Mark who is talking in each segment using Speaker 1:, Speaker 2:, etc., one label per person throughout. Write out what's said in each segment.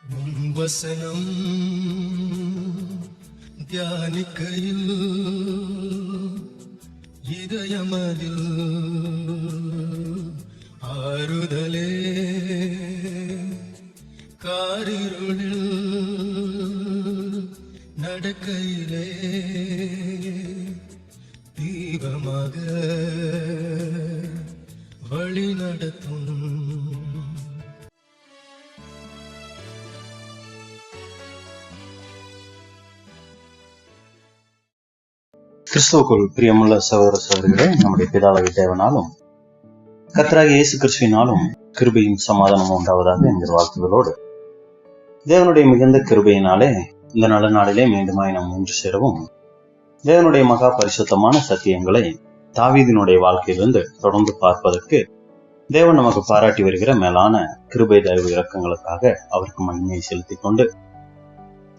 Speaker 1: வசனம் தியானிக்கையில் இதயமதில் ஆறுதலே காரிருளில் நடக்கையிலே தீபமாக வழி நடத்தும்.
Speaker 2: கிறிஸ்துவுக்குள் பிரியமுள்ள சகோதர சகோதரிகளே, நம்முடைய பிதாவாகிய தேவனாலும் கர்த்தராகிய இயேசு கிறிஸ்துவினாலும் கிருபையும் சமாதானமும் உண்டாவதாக என்கிற வாழ்த்துதலோடு தேவனுடைய மிகுந்த கிருபையினாலே இந்த நல்ல நாளிலே மீண்டுமாய் நாம் ஒன்று சேரவும் தேவனுடைய மகா பரிசுத்தமான சத்தியங்களை தாவீதினுடைய வாழ்க்கையிலிருந்து தொடர்ந்து பார்ப்பதற்கு தேவன் நமக்கு பாராட்டி வருகிற மேலான கிருபை தயவு இரக்கங்களுக்காக அவருக்கு மகிமையை செலுத்திக் கொண்டு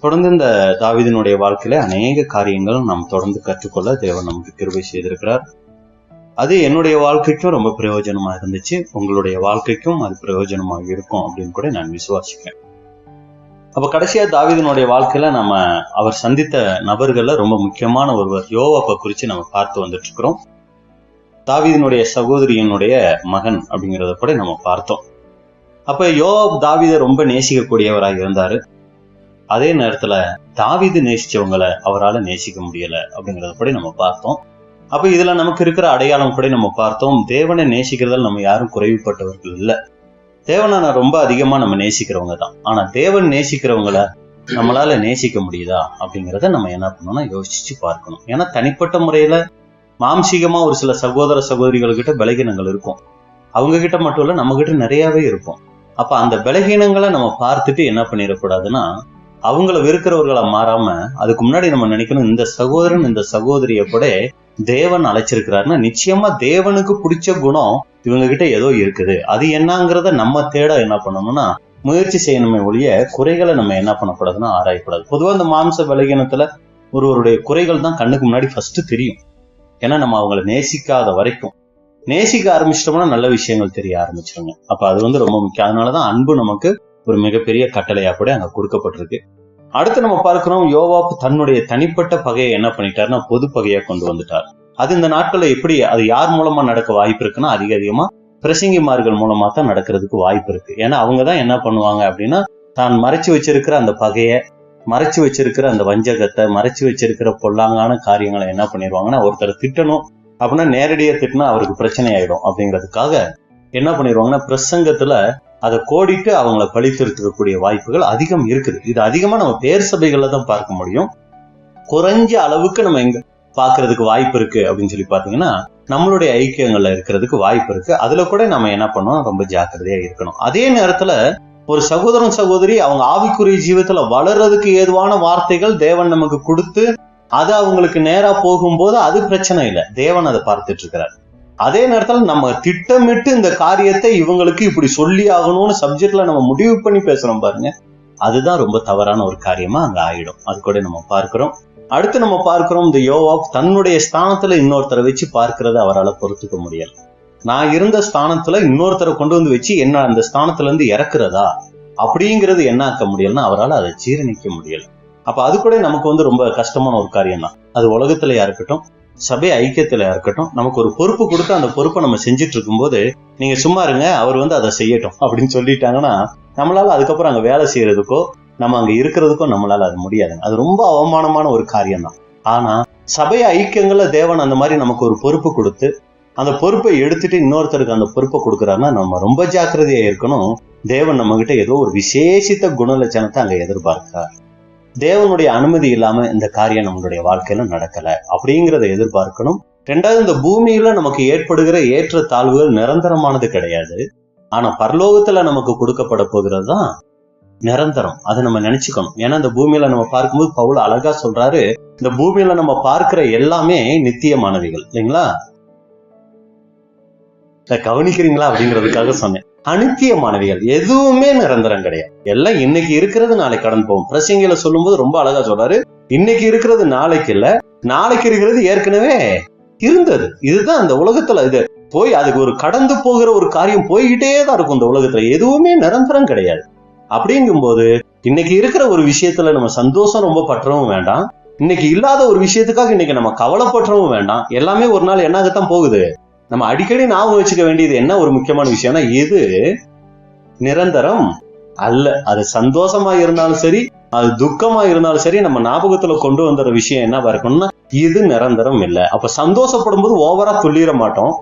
Speaker 2: தொடர்ந்து இந்த தாவீதினுடைய வாழ்க்கையில அநேக காரியங்கள் நாம் தொடர்ந்து கற்றுக்கொள்ள தேவன் நமக்கு கிருபை செய்திருக்கிறார். அது என்னுடைய வாழ்க்கைக்கும் ரொம்ப பிரயோஜனமா இருந்துச்சு, உங்களுடைய வாழ்க்கைக்கும் அது பிரயோஜனமாக இருக்கும் அப்படின்னு கூட நான் விசுவாசிக்கிறேன். அப்ப கடைசியா தாவீதினுடைய வாழ்க்கையில நம்ம அவர் சந்தித்த நபர்கள்ல ரொம்ப முக்கியமான ஒருவர் யோவாப்பை குறிச்சு நம்ம பார்த்து வந்துட்டு இருக்கிறோம். தாவீதினுடைய சகோதரியினுடைய மகன் அப்படிங்கிறத கூட நம்ம பார்த்தோம். அப்ப யோவாப் தாவீதை ரொம்ப நேசிக்கக்கூடியவராக இருந்தாரு. அதே நேரத்துல தாவீது நேசிச்சவங்களை அவரால் நேசிக்க முடியல அப்படிங்கறத கூட நம்ம பார்த்தோம். அப்ப இதுல நமக்கு இருக்கிற அடையாளம் கூட நம்ம பார்த்தோம். தேவனை நேசிக்கிறதால நம்ம யாரும் குறைவுபட்டவர்கள் இல்ல, தேவனை ரொம்ப அதிகமா நம்ம நேசிக்கிறவங்க தான். ஆனா தேவன் நேசிக்கிறவங்கள நம்மளால நேசிக்க முடியுதா அப்படிங்கிறத நம்ம என்ன பண்ணணும்னா யோசிச்சு பார்க்கணும். ஏன்னா தனிப்பட்ட முறையில மாம்சீகமா ஒரு சில சகோதர சகோதரிகள் கிட்ட பலகீனங்கள் இருக்கும், அவங்க கிட்ட மட்டும் இல்ல நம்ம கிட்ட நிறையவே இருக்கும். அப்ப அந்த பலகீனங்களை நம்ம பார்த்துட்டு என்ன பண்ணிடக்கூடாதுன்னா அவங்கள வெறுக்கிறவர்களை மாறாம அதுக்கு முன்னாடி நம்ம நினைக்கணும், இந்த சகோதரன் இந்த சகோதரிய கூட தேவன் அழைச்சிருக்கிறாருன்னா நிச்சயமா தேவனுக்கு பிடிச்ச குணம் இவங்க கிட்ட ஏதோ இருக்குது, அது என்னங்கிறத நம்ம தேட என்ன பண்ணணும்னா முயற்சி செய்யணுமே ஒழிய குறைகளை நம்ம என்ன பண்ணக்கூடாதுன்னா ஆராயக்கூடாது. பொதுவா இந்த மாம்ச பலகீனத்துல ஒருவருடைய குறைகள் தான் கண்ணுக்கு முன்னாடி ஃபர்ஸ்ட் தெரியும். ஏன்னா நம்ம அவங்கள நேசிக்காத வரைக்கும், நேசிக்க ஆரம்பிச்சிட்டோம்னா நல்ல விஷயங்கள் தெரிய ஆரம்பிச்சிருங்க. அப்ப அது ரொம்ப முக்கியம். அதனாலதான் அன்பு நமக்கு ஒரு மிகப்பெரிய கட்டளையா கூட அங்க கொடுக்கப்பட்டிருக்கு. அடுத்து நம்ம பார்க்கிறோம், யோவாப் தன்னுடைய தனிப்பட்ட பகையை என்ன பண்ணிட்டாருன்னா பொது பகையா கொண்டு வந்துட்டார். அது இந்த நாட்கள்ல எப்படி அது யார் மூலமா நடக்க வாய்ப்பு இருக்குன்னா அதிகமா பிரசங்கிமார்கள் மூலமா தான் நடக்கிறதுக்கு வாய்ப்பு இருக்கு. ஏன்னா அவங்கதான் என்ன பண்ணுவாங்க அப்படின்னா தான் மறைச்சு வச்சிருக்கிற அந்த பகையை, மறைச்சு வச்சிருக்கிற அந்த வஞ்சகத்தை, மறைச்சு வச்சிருக்கிற பொல்லாங்கான காரியங்களை என்ன பண்ணிடுவாங்கன்னா ஒருத்தர் திட்டணும் அப்படின்னா நேரடியா திட்டினா அவருக்கு பிரச்சனை ஆயிடும் அப்படிங்கிறதுக்காக என்ன பண்ணிடுவாங்கன்னா பிரசங்கத்துல அதை கோடிட்டு அவங்கள பழித்திருக்கக்கூடிய வாய்ப்புகள் அதிகம் இருக்குது. இது அதிகமா நம்ம பேர் சபைகள்ல தான் பார்க்க முடியும். குறைஞ்ச அளவுக்கு நம்ம எங்க பாக்குறதுக்கு வாய்ப்பு இருக்கு அப்படின்னு சொல்லி பாத்தீங்கன்னா நம்மளுடைய ஐக்கியங்கள்ல இருக்கிறதுக்கு வாய்ப்பு இருக்கு. அதுல கூட நம்ம என்ன பண்ணோம், ரொம்ப ஜாக்கிரதையா இருக்கணும். அதே நேரத்துல ஒரு சகோதரன் சகோதரி அவங்க ஆவிக்குரிய ஜீவத்துல வளர்றதுக்கு ஏதுவான வார்த்தைகள் தேவன் நமக்கு கொடுத்து அது அவங்களுக்கு நேரா போகும்போது அது பிரச்சனை இல்லை, தேவன் அதை பார்த்துட்டு இருக்கிறார். அதே நேரத்துல நம்ம திட்டமிட்டு இந்த காரியத்தை இவங்களுக்கு இப்படி சொல்லி ஆகணும்னு சப்ஜெக்ட்ல நம்ம முடிவு பண்ணி பேசுறோம் பாருங்க, அதுதான் ரொம்ப தவறான ஒரு காரியமா அங்க ஆயிடும். அது கூட நம்ம பார்க்கிறோம். அடுத்து நம்ம பார்க்கிறோம், இந்த யோவாப் தன்னுடைய ஸ்தானத்துல இன்னொருத்தரை வச்சு பார்க்கறத அவரால் பொறுத்துக்க முடியல. நான் இருந்த ஸ்தானத்துல இன்னொருத்தரை கொண்டு வந்து வச்சு என்ன அந்த ஸ்தானத்துல இருந்து இறக்குறதா அப்படிங்கிறது என்ன ஆக்க முடியலன்னா அவரால் அதை ஜீரணிக்க முடியல. அப்ப அது கூட நமக்கு ரொம்ப கஷ்டமான ஒரு காரியம் தான். அது உலகத்திலயா இருக்கட்டும், சபை ஐக்கியத்திலயா இருக்கட்டும், நமக்கு ஒரு பொறுப்பு கொடுத்து அந்த பொறுப்பை நம்ம செஞ்சுட்டு இருக்கும் போது நீங்க சும்மா இருங்க அவர் அதை செய்யட்டும் அப்படின்னு சொல்லிட்டாங்கன்னா நம்மளால அதுக்கப்புறம் அங்க வேலை செய்யறதுக்கோ நம்ம அங்க இருக்கிறதுக்கோ நம்மளால அது முடியாதுங்க. அது ரொம்ப அவமானமான ஒரு காரியம் தான். ஆனா சபை ஐக்கியங்கள்ல தேவன் அந்த மாதிரி நமக்கு ஒரு பொறுப்பு கொடுத்து அந்த பொறுப்பை எடுத்துட்டு இன்னொருத்தருக்கு அந்த பொறுப்பை கொடுக்குறாருன்னா நம்ம ரொம்ப ஜாக்கிரதையா இருக்கணும். தேவன் நம்ம கிட்ட ஏதோ ஒரு விசேஷித்த குணலட்சணத்தை அங்க எதிர்பார்க்கிறார். தேவனுடைய அனுமதி இல்லாம இந்த காரியம் நம்மளுடைய வாழ்க்கையில நடக்கல அப்படிங்கிறத எதிர்பார்க்கணும். ரெண்டாவது, இந்த பூமியில நமக்கு ஏற்படுகிற ஏற்ற தாழ்வுகள் நிரந்தரமானது கிடையாது. ஆனா பரலோகத்துல நமக்கு கொடுக்கப்பட போகிறது தான் நிரந்தரம். அதை நம்ம நினைச்சுக்கணும். ஏன்னா இந்த பூமியில நம்ம பார்க்கும்போது பவுல் அழகா சொல்றாரு, இந்த பூமியில நம்ம பார்க்கிற எல்லாமே நித்தியமானவைகள் இல்லைங்களா, கவனிக்கிறீங்களா அப்படிங்கிறதுக்காக சொன்னேன். அனித்தியமானவைகள் எதுவுமே நிரந்தரம் கிடையாது. எல்லாம் இன்னைக்கு இருக்கிறது நாளைக்கு கடந்து போகும். பிரசங்கில சொல்லும் போது ரொம்ப அழகா சொல்றாரு, இன்னைக்கு இருக்கிறது நாளைக்கு இல்ல, நாளைக்கு இருக்கிறது ஏற்கனவே இருந்தது. இதுதான் இந்த உலகத்துல இது போய் அதுக்கு ஒரு கடந்து போகிற ஒரு காரியம் போய்கிட்டே தான் இருக்கும். இந்த உலகத்துல எதுவுமே நிரந்தரம் கிடையாது. அப்படிங்கும் போது இன்னைக்கு இருக்கிற ஒரு விஷயத்துல நம்ம சந்தோஷம் ரொம்ப பற்றவும் வேண்டாம், இன்னைக்கு இல்லாத ஒரு விஷயத்துக்காக இன்னைக்கு நம்ம கவலைப்பற்றவும் வேண்டாம். எல்லாமே ஒரு நாள் என்னாகத்தான் போகுது. நம்ம அடிக்கடி ஞாபகம் வச்சுக்க வேண்டியது என்ன ஒரு முக்கியமான விஷயம்னா, இது நிரந்தரம் அல்ல. அது சந்தோஷமா இருந்தாலும் சரி, அது துக்கமா இருந்தாலும் சரி, நம்ம ஞாபகத்துல கொண்டு வந்துற விஷயம் என்ன இருக்கணும்னா, இது நிரந்தரம் இல்லை. அப்ப சந்தோஷப்படும் போது ஓவரா துள்ளிட மாட்டோம்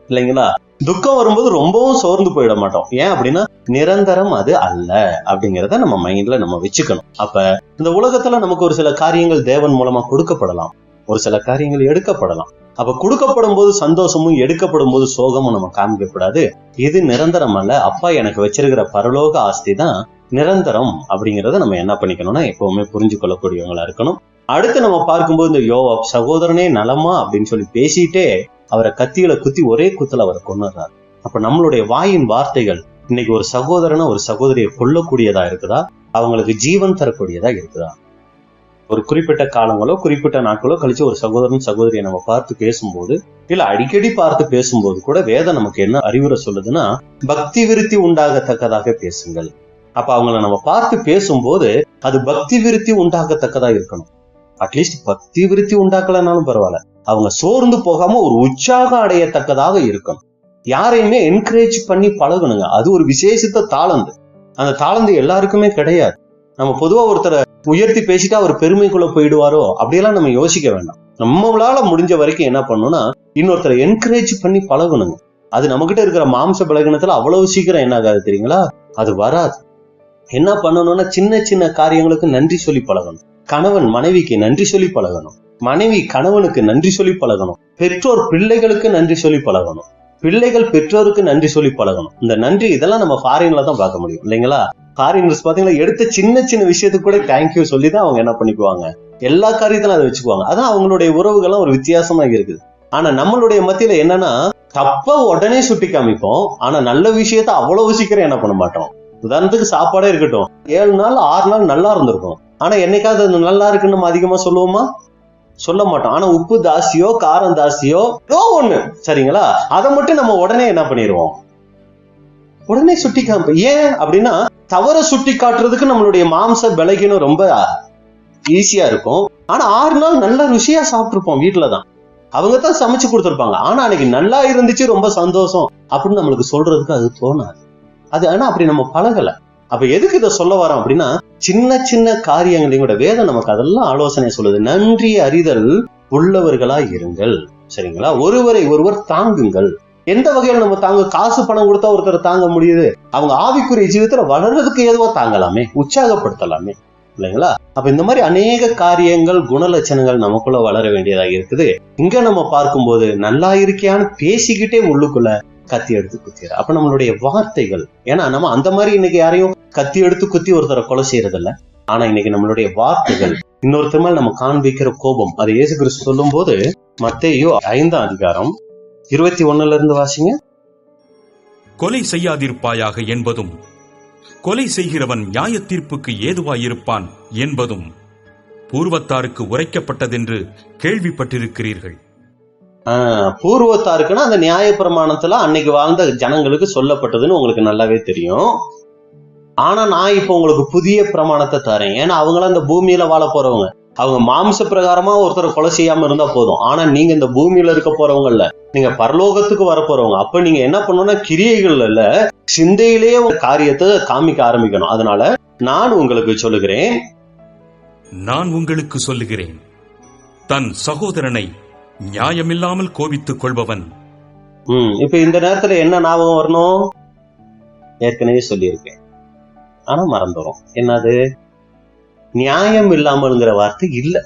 Speaker 2: இல்லைங்களா? துக்கம் வரும்போது ரொம்பவும் சோர்ந்து போயிட மாட்டோம். ஏன் அப்படின்னா, நிரந்தரம் அது அல்ல அப்படிங்கிறத நம்ம மைண்ட்ல நம்ம வச்சுக்கணும். அப்ப இந்த உலகத்துல நமக்கு ஒரு சில காரியங்கள் தேவன் மூலமா கொடுக்கப்படலாம், ஒரு சில காரியங்கள் எடுக்கப்படலாம். அப்ப கொடுக்கப்படும் போது சந்தோஷமும் எடுக்கப்படும் போது சோகமும் நம்ம காமிக்கப்படாது. இது நிரந்தரம் அல்ல, அப்பா எனக்கு வச்சிருக்கிற பரலோக ஆஸ்தி தான் நிரந்தரம் அப்படிங்கறத நம்ம என்ன பண்ணிக்கணும்னா எப்பவுமே புரிஞ்சு கொள்ளக்கூடியவங்களா இருக்கணும். அடுத்து நம்ம பார்க்கும்போது இந்த யோவாப் சகோதரனே நலமா அப்படின்னு சொல்லி பேசிட்டே அவரை கத்தியில குத்தி ஒரே குத்துல அவரை கொன்னுறாரு. அப்ப நம்மளுடைய வாயின் வார்த்தைகள் இன்னைக்கு ஒரு சகோதரனை ஒரு சகோதரியை கொல்லக்கூடியதா இருக்குதா, அவங்களுக்கு ஜீவன் தரக்கூடியதா இருக்குதா? ஒரு குறிப்பிட்ட காலங்களோ குறிப்பிட்ட நாட்களோ கழிச்சு ஒரு சகோதரன் சகோதரியை நம்ம பார்த்து பேசும்போது, இல்ல அடிக்கடி பார்த்து பேசும்போது கூட வேதம் நமக்கு என்ன அறிவுரை சொல்லுதுன்னா, பக்தி விருத்தி உண்டாகத்தக்கதாக பேசுங்கள். அப்ப அவங்கள நம்ம பார்த்து பேசும்போது அது பக்தி விருத்தி உண்டாகத்தக்கதா இருக்கணும். அட்லீஸ்ட் பக்தி விருத்தி உண்டாக்கலனாலும் பரவாயில்ல, அவங்க சோர்ந்து போகாம ஒரு உற்சாகம் அடையத்தக்கதாக இருக்கணும். யாரையுமே என்கரேஜ் பண்ணி பழகணுங்க. அது ஒரு விசேஷித்த தாளந்து. அந்த தாளந்து எல்லாருக்குமே கிடையாது. நம்ம பொதுவா ஒருத்தரை உயர்த்தி பேசிட்டா அவர் பெருமைக்குள்ள போயிடுவாரோ அப்படியெல்லாம் நம்ம யோசிக்க வேண்டாம். நம்மளால முடிஞ்ச வரைக்கும் என்ன பண்ணணும்னா, இன்னொருத்தரை என்கரேஜ் பண்ணி பழகணுங்க. அது நம்ம கிட்ட இருக்கிற மாம்ச பலகீனத்துல அவ்வளவு சீக்கிரம் என்ன ஆகாது தெரியுங்களா? அது வராது. என்ன பண்ணணும்னா, சின்ன சின்ன காரியங்களுக்கு நன்றி சொல்லி பழகணும். கணவன் மனைவிக்கு நன்றி சொல்லி பழகணும், மனைவி கணவனுக்கு நன்றி சொல்லி பழகணும், பெற்றோர் பிள்ளைகளுக்கு நன்றி சொல்லி பழகணும், பிள்ளைகள் பெற்றோருக்கு நன்றி சொல்லி பழகணும். இந்த நன்றி இதெல்லாம் நம்ம ஃபாரின்ல தான் பார்க்க முடியும் இல்லைங்களா? ஃபாரினர்ஸ் பாத்தீங்கன்னா எடுத்த சின்ன சின்ன விஷயத்துக்கு கூட தேங்க்யூ சொல்லி தான் அவங்க என்ன பண்ணிக்குவாங்க, எல்லா காரியத்திலும் அதை வச்சுக்குவாங்க. அதான் அவங்களுடைய உறவுகள்லாம் ஒரு வித்தியாசமா இருக்குது. ஆனா நம்மளுடைய மத்தியில என்னன்னா, தப்ப உடனே சுட்டி காமிப்போம், ஆனா நல்ல விஷயத்த அவ்வளவு சீக்கிரம் என்ன பண்ண மாட்டோம். உதாரணத்துக்கு சாப்பாடே இருக்கட்டும், 7 நாள் 6 நாள் நல்லா இருந்திருக்கும், ஆனா என்னைக்காவது அது நல்லா இருக்குன்னு நம்ம அதிகமா சொல்லுவோமா? சொல்ல மாட்டோம். ஆனா உப்பு தாசியோ காரம் தாசியோ ஏதோ ஒண்ணு சரிங்களா, அதை மட்டும் நம்ம உடனே என்ன பண்ணிடுவோம், உடனே சுட்டி காமிப்போம். ஏன் அப்படின்னா, தவற சுட்டி காட்டுறதுக்கு நம்மளுடைய மாம்ச பலகீனம் ரொம்ப ஈஸியா இருக்கும். ஆனா 6 நாள் நல்ல ருசியா சாப்பிட்டுருப்போம், வீட்டுலதான் அவங்க தான் சமைச்சு கொடுத்துருப்பாங்க. ஆனா அன்னைக்கு நல்லா இருந்துச்சு, ரொம்ப சந்தோஷம் அப்படின்னு நம்மளுக்கு சொல்றதுக்கு அது தோணாது. அது ஆனா அப்படி நம்ம பழகல. அப்ப எதுக்கு இதை சொல்ல வரோம் அப்படின்னா, சின்ன சின்ன காரியங்களையும் கூட வேதம் நமக்கு அதெல்லாம் ஆலோசனை சொல்லுது. நன்றி அறிதல் உள்ளவர்களா இருங்கள் சரிங்களா, ஒருவரை ஒருவர் தாங்குங்கள். எந்த வகையில நம்ம தாங்க, காசு பணம் கொடுத்தா ஒருத்தர் தாங்க முடியுது, அவங்க ஆவிக்குரிய ஜீவிதத்துல வளர்றதுக்கு ஏதுவா தாங்கலாமே, உற்சாகப்படுத்தலாமே இல்லைங்களா? அப்ப இந்த மாதிரி அநேக காரியங்கள் குணலட்சணங்கள் நமக்குள்ள வளர வேண்டியதாக இருக்குது. இங்க நம்ம பார்க்கும்போது நல்லா இருக்கியான்னு பேசிக்கிட்டே உள்ளுக்குள்ள கத்தி எடுத்து குத்திடுற. அப்ப நம்மளுடைய வார்த்தைகள், ஏன்னா நம்ம அந்த மாதிரி இன்னைக்கு யாரையும் கத்தி எடுத்து குத்தி ஒருத்தரை கொலை செய்யறது இல்ல. ஆனா இன்னைக்கு நம்மளுடைய வார்த்தைகள், இன்னொருத்தர் மேல் நம்ம காண்பிக்கிற கோபம், அதை இயேசு கிறிஸ்து சொல்லும் போது மத்தேயு 5ஆம் அதிகாரம் 21 இருந்து வாசிங்க.
Speaker 3: கொலை செய்யாதிருப்பாயாக என்பதும், கொலை செய்கிறவன் நியாய தீர்ப்புக்கு ஏதுவாயிருப்பான் என்பதும் பூர்வத்தாருக்கு உரைக்கப்பட்டதென்று கேள்விப்பட்டிருக்கிறீர்கள்.
Speaker 2: பூர்வத்தாருக்குன்னா அந்த நியாய பிரமாணத்துல அன்னைக்கு வாழ்ந்த ஜனங்களுக்கு சொல்லப்பட்டதுன்னு உங்களுக்கு நல்லாவே தெரியும். ஆனா நான் இப்ப உங்களுக்கு புதிய பிரமாணத்தை தரேன். ஏன்னா அவங்களாம் இந்த பூமியில வாழ போறவங்க, அவங்க மாம்ச பிரகாரமா ஒருத்தரை கொலை செய்யாம இருந்தா போதும். ஆனா நீங்க இந்த பூமியில இருக்க போறவங்க இல்ல, நீங்க பரலோகத்துக்கு வர போறவங்க. அப்ப நீங்க என்ன பண்ணணும்னா, கிரியைகள் இல்ல சிந்தையிலேயே ஒரு காரியத்தை காமிக்க ஆரம்பிக்கணும். அதனால நான் உங்களுக்கு சொல்லுகிறேன்,
Speaker 3: தன் சகோதரனை நியாயமில்லாமல் கோபித்துக் கொள்பவன்.
Speaker 2: இப்ப இந்த நேரத்துல என்ன ஞாபகம் வரணும்? ஏற்கனவே சொல்லியிருக்கேன், ஆனா மறந்துடும். என்னது? நியாயம் இல்லாமல்ங்கிற வார்த்தை இல்ல.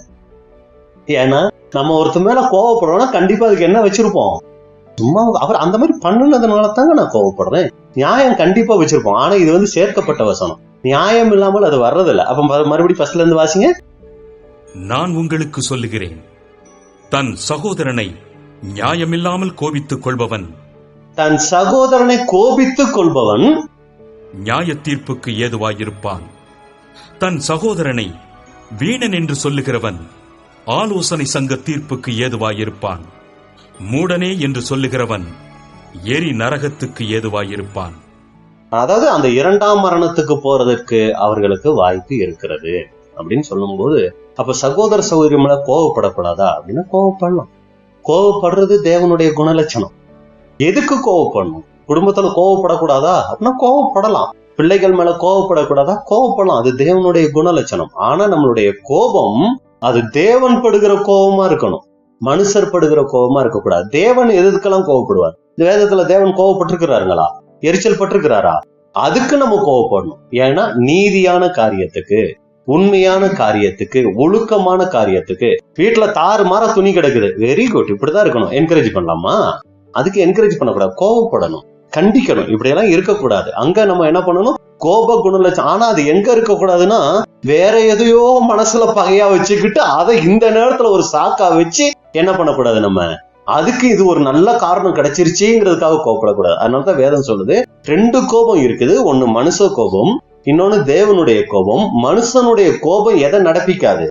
Speaker 2: ஏன்னா நம்ம ஒருத்தர் மேல கோவப்படுறோம்னா கண்டிப்பா அதுக்கு என்ன வச்சிருப்போம், சும்மா அவர் அந்த மாதிரி பண்ணுனதுனால தாங்க நான் கோவப்படுறேன். நியாயம் கண்டிப்பா வச்சிருப்போம். ஆனா இது வந்து சேர்க்கப்பட்ட வசனம், நியாயம் இல்லாமல் அது வர்றதில்ல. அப்ப மறுபடியும் ஃபர்ஸ்ட்ல இருந்து வாசிங்க.
Speaker 3: நான் உங்களுக்கு சொல்லுகிறேன், தன் சகோதரனை நியாயமில்லாமல் கோபித்துக் கொள்பவன்,
Speaker 2: தன் சகோதரனை கோபித்துக் கொள்பவன்
Speaker 3: நியாய தீர்ப்புக்கு ஏதுவாயிருப்பான். தன் சகோதரனை வீணன் என்று சொல்லுகிறவன் ஆலோசனை சங்க தீர்ப்புக்கு ஏதுவாயிருப்பான். மூடனே என்று சொல்லுகிறவன் எரி நரகத்துக்கு ஏதுவாயிருப்பான்.
Speaker 2: அதாவது அந்த இரண்டாம் மரணத்துக்கு போறதுக்கு அவர்களுக்கு வாய்ப்பு இருக்கிறது அப்படின்னு சொல்லும் போது, அப்ப சகோதர சகோதரி மேல கோவப்படக்கூடாதா அப்படின்னா கோவப்படலாம். கோவப்படுறது தேவனுடைய குணலட்சணம். எதுக்கு கோவப்படணும்? குடும்பத்துல கோவப்படக்கூடாதா அப்படின்னா கோவப்படலாம். பிள்ளைகள் மேல கோவப்படக்கூடாதா? கோவப்படலாம். அது தேவனுடைய குணலட்சணம். ஆனா நம்மளுடைய கோபம் அது தேவன் படுகிற கோபமா இருக்கணும், மனுஷர் படுகிற கோபமா இருக்கக்கூடாது. தேவன் எதுக்கெல்லாம் கோவப்படுவார்? இந்த வேதத்துல தேவன் கோவப்பட்டிருக்கிறாருங்களா? எரிச்சல் பட்டிருக்கிறாரா? அதுக்கு நம்ம கோவப்படணும். ஏன்னா நீதியான காரியத்துக்கு, உண்மையான காரியத்துக்கு, ஒழுக்கமான காரியத்துக்கு. வீட்டுல தாறுமாற துணி கிடக்குது, வெரி குட், இப்படிதான் இருக்கணும், என்கரேஜ் பண்ணலாமா? அதுக்கு என்கரேஜ் பண்ணக்கூடாது, கோவப்படணும், கண்டிக்கணும். இப்படி எல்லாம் இருக்கக்கூடாது. அங்க நம்ம என்ன பண்ணணும்? கோப குணலட்சணம். ஆனா அது எங்க இருக்கக்கூடாதுன்னா, வேற எதையோ மனசுல பகையா வச்சுக்கிட்டு அதை இந்த நேரத்துல ஒரு சாக்கா வச்சு என்ன பண்ணக்கூடாது, நம்ம அதுக்கு இது ஒரு நல்ல காரணம் கிடைச்சிருச்சுங்கிறதுக்காக கோபப்படக்கூடாது. அதனாலதான் வேதம் சொல்லுது, 2 கோபம் இருக்குது. ஒண்ணு மனுஷ கோபம், இன்னொன்னு தேவனுடைய கோபம். மனுஷனுடைய கோபம் எதை நடப்பிக்காது?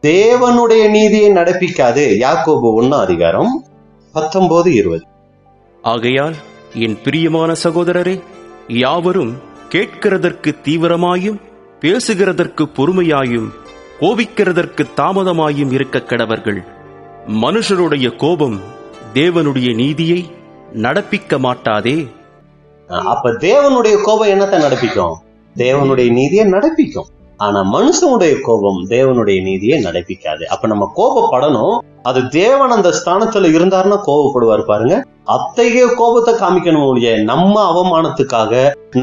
Speaker 2: தேவனுடைய நீதியை நடப்பிக்காது. யாக்கோபு 1:19-20.
Speaker 4: ஆகையால் என் பிரியமான சகோதரரே, யாவரும் கேட்கிறதற்கு தீவிரமாயும், பேசுகிறதற்கு பொறுமையாயும், கோபிக்கிறதற்கு தாமதமாயும் இருக்க கடவர்கள். மனுஷருடைய கோபம் தேவனுடைய நீதியை நடப்பிக்க மாட்டாதே.
Speaker 2: அப்ப தேவனுடைய கோபம் என்னத்தை நடப்பிக்கும்? தேவனுடைய நீதியை நடப்பிக்கும். ஆனா மனுஷனுடைய கோபம் தேவனுடைய நீதியை நடப்பிக்காது. அப்ப நம்ம கோபப்படணும். அது தேவன் அந்த ஸ்தானத்துல இருந்தாருன்னா கோபப்படுவார் பாருங்க. அத்தகைய கோபத்தை காமிக்கணும் ஒழிய நம்ம அவமானத்துக்காக,